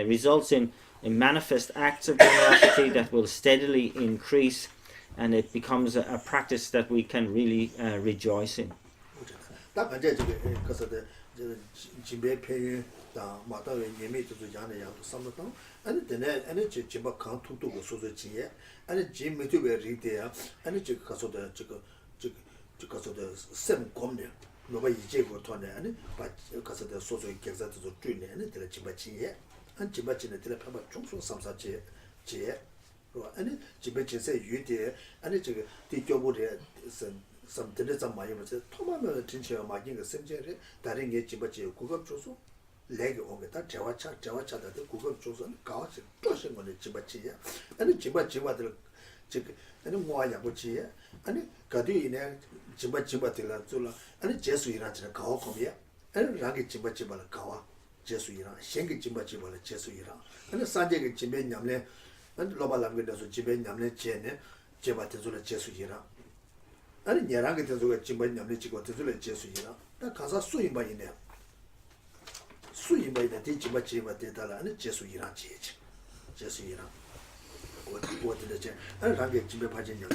results in manifest acts of generosity that will steadily increase, and it becomes a practice that we can really rejoice in. leg on the Jawacha that the Google chosen couch, pushing on the Chibachi, and the Chibachi chick, and the Moyabuchi, and the Kadu in a Chibatila Zula, and the Jesuira to the Kawa from here, and Rangi Chibachibala Kawa, Jesuira, Shengi Chibachibala Jesuira, and the Sanjay Chiben Yamle, and Lobalam with the Chiben Yamle Chene, Chibatizula Jesuira, and Yaranga Tazula Chiben Yamle Chico Tazula Jesuira, that Casa Sui by in there. 수입에 대해 지바지바 대달아는 제수이랑 지지 제수이랑 어디에 제 아랑게 집에 파진냐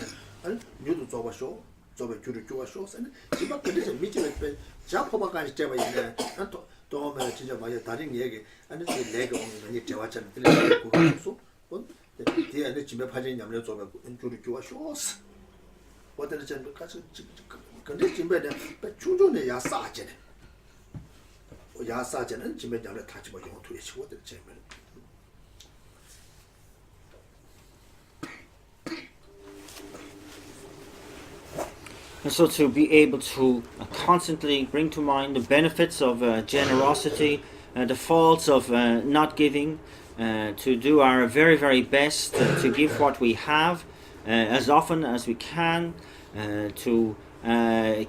아니 뉴도 줘봐쇼 줘봐 줄을 줘봐쇼 선 지바 근데 미치를 빼 잡고바까지 제가 있네 또 도면 진짜 맞아 다른 얘기 아니 내가 오늘 이 대화처럼 들리고 그거서 뒤에 집에 파진냐면 줘봐 줄을 줘봐쇼 어디에 제 가서 근데 집에 내 충전에 야사지네 야사제는 지면장을 다시 뭐 용토에 치고들 재면. And so to be able to constantly bring to mind the benefits of generosity, the faults of not giving, to do our very, very best to give what we have as often as we can, to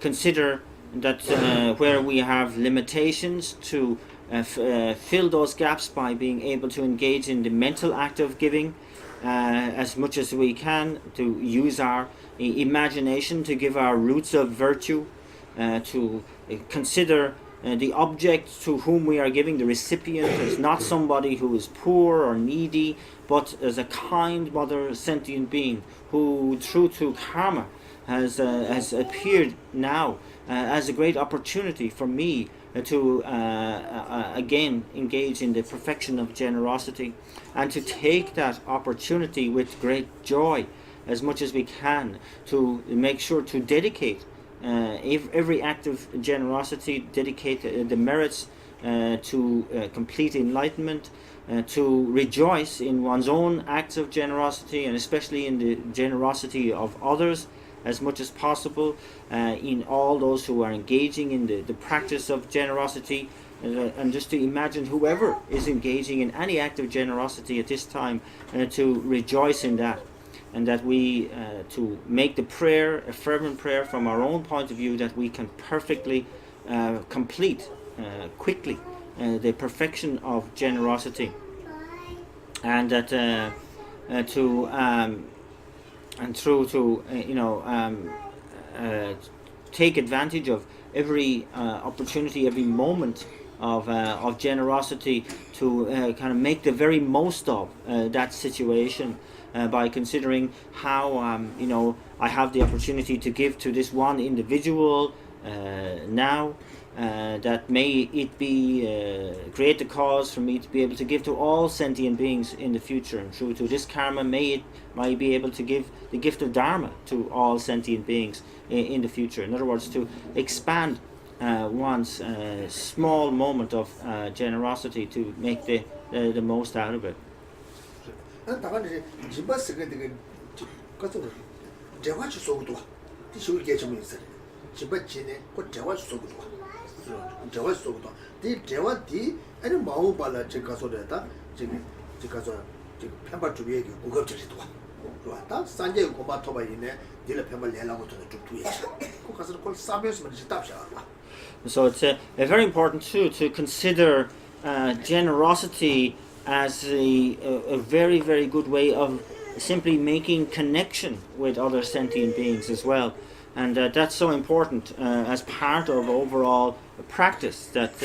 consider that where we have limitations, to fill those gaps by being able to engage in the mental act of giving as much as we can, to use our imagination to give our roots of virtue, to consider the object to whom we are giving, the recipient, as not somebody who is poor or needy, but as a kind mother sentient being who, true to karma, has appeared now as a great opportunity for me to again engage in the perfection of generosity, and to take that opportunity with great joy as much as we can, to make sure to dedicate every act of generosity, dedicate the merits to complete enlightenment, to rejoice in one's own acts of generosity, and especially in the generosity of others as much as possible, in all those who are engaging in the practice of generosity, and just to imagine whoever is engaging in any act of generosity at this time, to rejoice in that, and that we to make the prayer a fervent prayer from our own point of view, that we can perfectly complete quickly the perfection of generosity, and that take advantage of every opportunity, every moment of generosity, to kind of make the very most of that situation, by considering how I have the opportunity to give to this one individual now, that may it be create the cause for me to be able to give to all sentient beings in the future, and through to this karma may be able to give the gift of dharma to all sentient beings in the future. In other words, to expand one's small moment of generosity to make the most out of it. So it's very important too to consider generosity as a very, very good way of simply making connection with other sentient beings as well. And that's so important as part of overall practice, that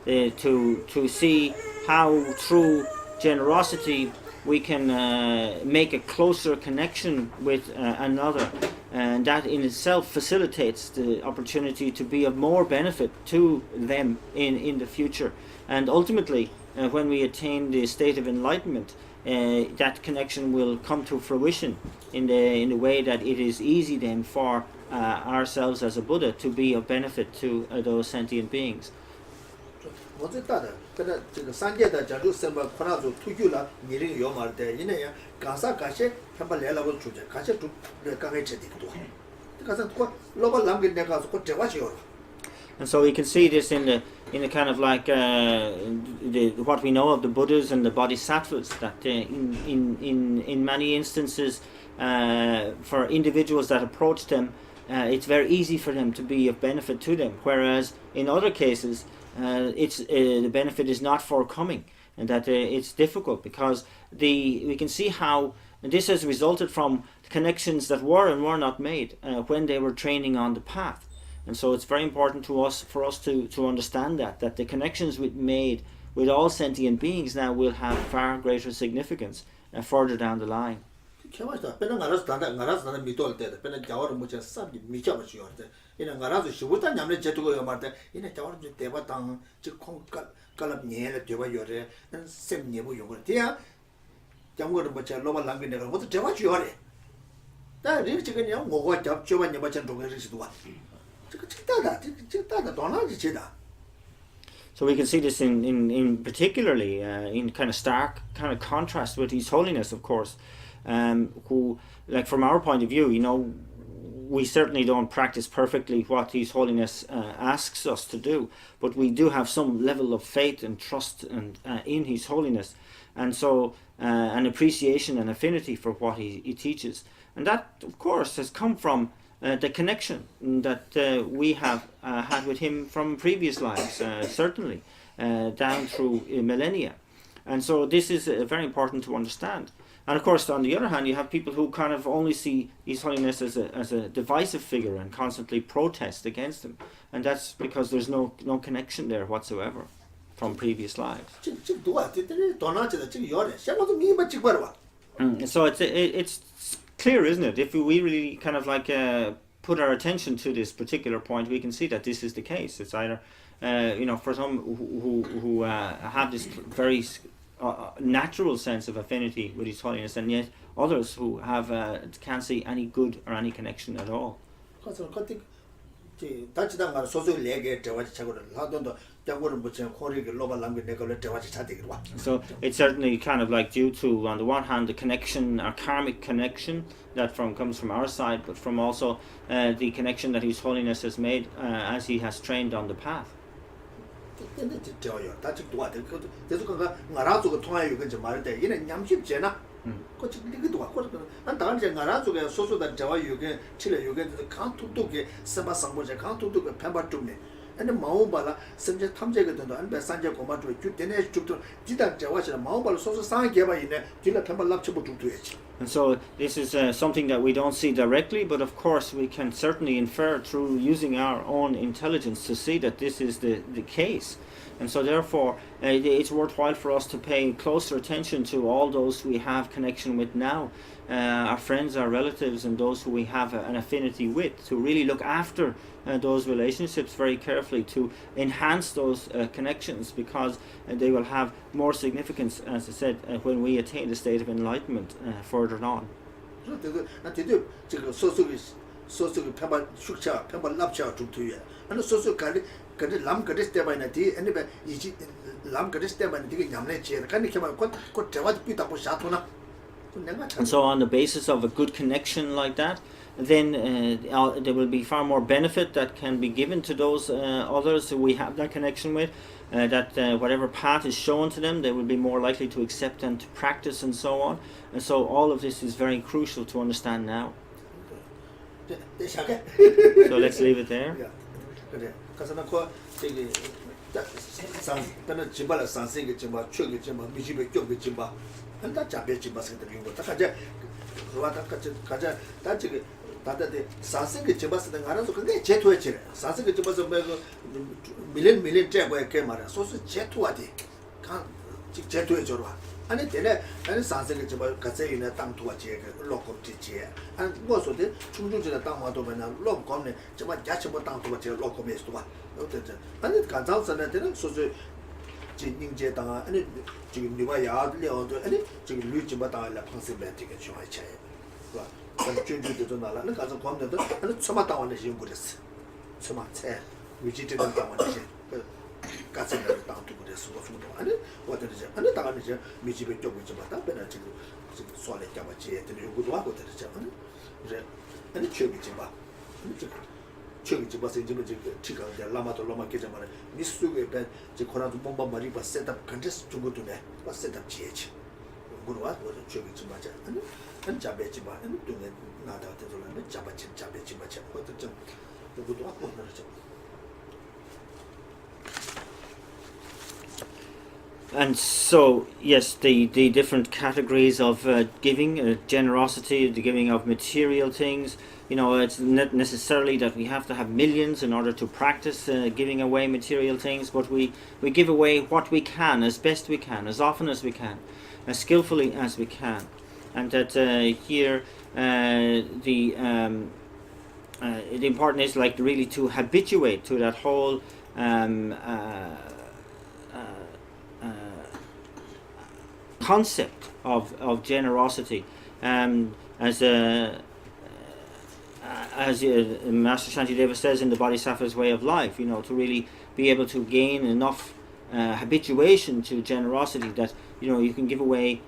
to see how through generosity we can make a closer connection with another, and that in itself facilitates the opportunity to be of more benefit to them in the future. And ultimately, when we attain the state of enlightenment, that connection will come to fruition in the way that it is easy then for ourselves as a Buddha to be of benefit to those sentient beings. And so we can see this in the kind of like what we know of the Buddhas and the Bodhisattvas, that in many instances for individuals that approach them, it's very easy for them to be of benefit to them, whereas in other cases the benefit is not forthcoming, and that it's difficult because we can see how this has resulted from connections that were and were not made when they were training on the path. And so it's very important for us to understand that the connections we made with all sentient beings now will have far greater significance further down the line. So we can see this in particularly in kind of stark kind of contrast with His Holiness, of course, who, like from our point of view, we certainly don't practice perfectly what His Holiness asks us to do, but we do have some level of faith and trust and in His Holiness, and so an appreciation and affinity for what he teaches, and that, of course, has come from the connection that we have had with him from previous lives, certainly, down through millennia. And so this is very important to understand. And of course, on the other hand, you have people who kind of only see His Holiness as a divisive figure and constantly protest against him. And that's because there's no connection there whatsoever from previous lives. So it's clear, isn't it? If we really kind of like put our attention to this particular point, we can see that this is the case. It's either, for some who have this very natural sense of affinity with His Holiness, and yet others who have can't see any good or any connection at all. So it's certainly kind of like due to, on the one hand, the connection, our karmic connection that comes from our side, but from also the connection that His Holiness has made as he has trained on the path. And the Maubala, Sanja Tamjega, and Sanja Comato, Tene, Jita Jawash, Maubala, so San Gava in there, Tila Tamba Lapchabo to it. And so this is something that we don't see directly, but of course we can certainly infer through using our own intelligence to see that this is the case. And so therefore it's worthwhile for us to pay closer attention to all those we have connection with now, our friends, our relatives, and those who we have an affinity with, to really look after those relationships very carefully, to enhance those connections, because they will have more significance, as I said, when we attain the state of enlightenment further on. And so on the basis of a good connection like that, then there will be far more benefit that can be given to those others who we have that connection with, that whatever path is shown to them, they will be more likely to accept and to practice, and so on. And so all of this is very crucial to understand now. So let's leave it there. 아니 되네 아니 산세게 저 가세이나 땅투와 제 로컴티제 안 뭐소데 충중지나 땅마도 맨날 로컴네 저마 야치고 땅투와 제 로컴에스도 봐 어때죠 아니 간장선에 되는 소소 진닝제 땅 아니 지금 누가 야들려도 아니 지금 루지바 땅을 판세베티게 좋아해 봐 그럼 준주도 나라는 가서 관계도 아니 처마 땅원에 지금 그랬어 처마 체 위치되는 땅원에 같이 땅도 그래서 소소도 아니 어떻게 아니 당연히 이제 미집에 쪽 있지 마다 배나 지금 소리 잡아지 애들이 요구도 하고 되죠 아니 이제 아니 최비지 봐 최비지 봐서 이제 지금 이제 라마도 라마 계좌 말에 미수에 배 이제 코나도 bomba 말이 봐 셋업 컨테스트 중고도네 봐 셋업 지혜지 그거와 뭐 최비지 맞아 아니 잡아지 봐 아니 동네 나다 되더라면 잡아지 맞아 그것도 좀 요구도 하고 그러죠. And so, yes, the different categories of giving, generosity, the giving of material things, you know, it's not necessarily that we have to have millions in order to practice giving away material things, but we give away what we can, as best we can, as often as we can, as skillfully as we can. And that here the important is like really to habituate to that whole concept of generosity, as Master Shantideva says in the Bodhisattva's Way of Life, you know, to really be able to gain enough habituation to generosity that, you know, you can give away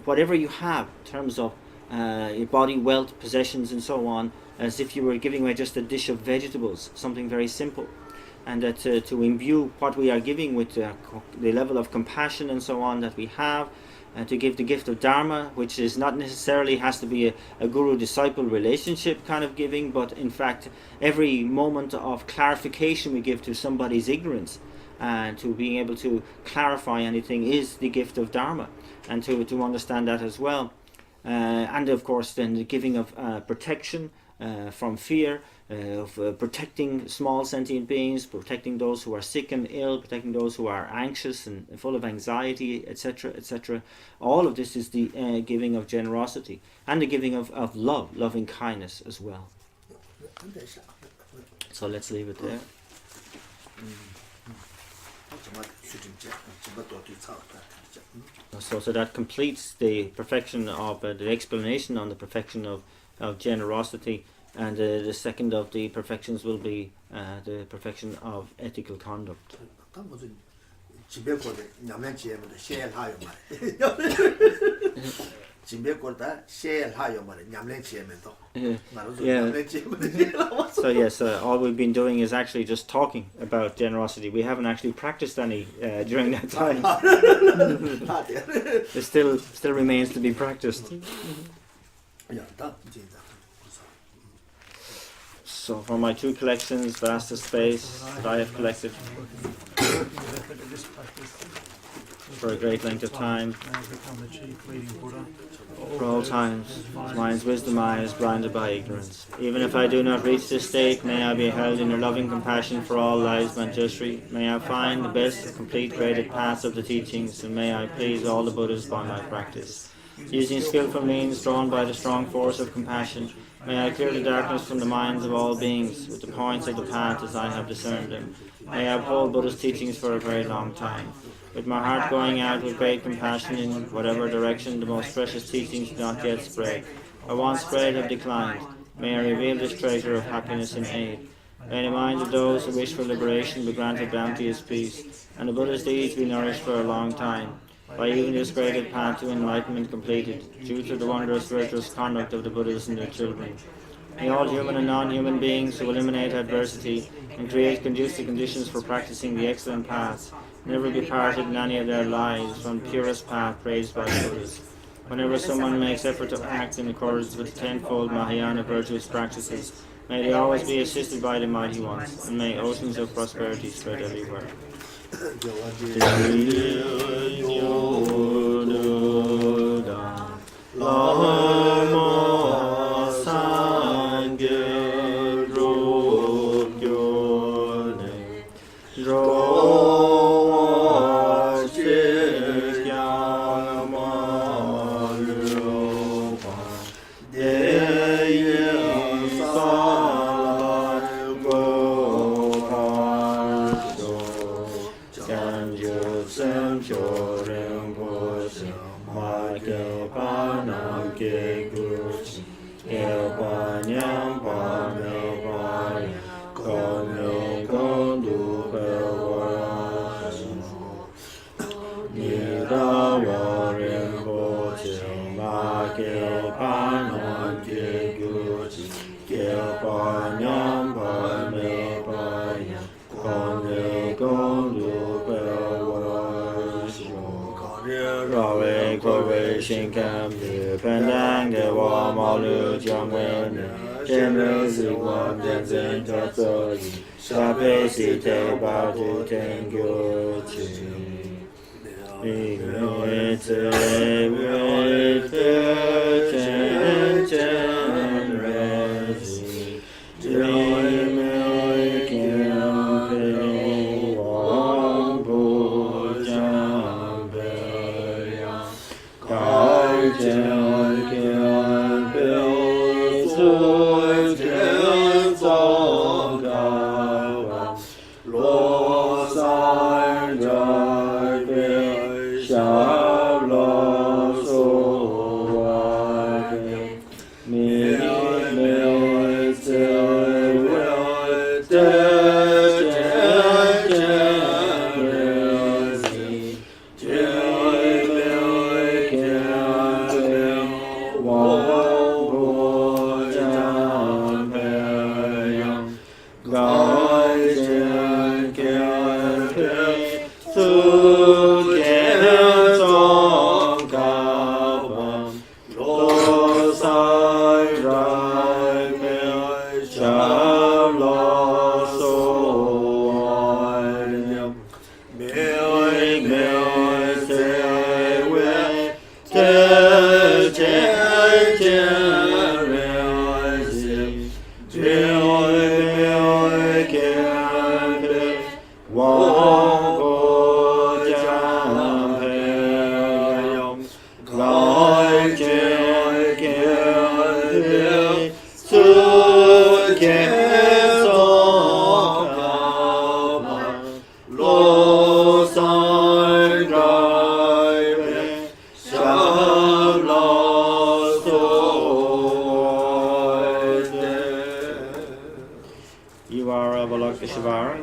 whatever you have in terms of your body, wealth, possessions, and so on, as if you were giving away just a dish of vegetables, something very simple. And that to imbue what we are giving with the level of compassion and so on that we have, to give the gift of Dharma, which is not necessarily has to be a guru-disciple relationship kind of giving, but in fact every moment of clarification we give to somebody's ignorance, and to being able to clarify anything is the gift of Dharma, and to understand that as well. And of course then the giving of protection from fear, of protecting small sentient beings, protecting those who are sick and ill, protecting those who are anxious and full of anxiety, etc., etc. All of this is the giving of generosity, and the giving of love, loving kindness as well. So let's leave it there. So that completes the perfection of the explanation on the perfection of generosity. And the second of the perfections will be the perfection of ethical conduct. So yes, all we've been doing is actually just talking about generosity. We haven't actually practiced any during that time. It still remains to be practiced. So for my two collections, vast space that I have collected. for a great length of time, may I become the chief leading Buddha for all times. As mind's wisdom eye is blinded by ignorance. Even if I do not reach this state, may I be held in your loving compassion for all lives, Manjushri. May I find the best, complete, graded paths of the teachings, and may I please all the Buddhas by my practice. Using skillful means drawn by the strong force of compassion, may I clear the darkness from the minds of all beings with the points of the path as I have discerned them. May I uphold Buddha's teachings for a very long time. With my heart going out with great compassion in whatever direction the most precious teachings do not yet spread, or once spread have declined, may I reveal this treasure of happiness and aid. May the minds of those who wish for liberation be granted bounteous peace, and the Buddha's deeds be nourished for a long time. By even this graded path to enlightenment completed, due to the wondrous virtuous conduct of the Buddhas and their children. May all human and non-human beings who eliminate adversity and create conducive conditions for practicing the excellent paths never be parted in any of their lives from the purest path praised by the Buddhas. Whenever someone makes effort to act in accordance with the tenfold Mahayana virtuous practices, may they always be assisted by the mighty ones, and may oceans of prosperity spread everywhere.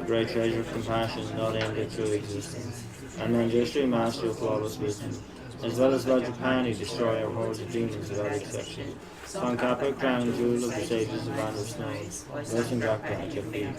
Great treasure of compassion, not ended through existence, and Manjushri, master of flawless wisdom, as well as Vajrapani, destroyer of hordes of demons without exception. Sankapa, crown jewel of the sages of Snow, blessing back by Jagdeep,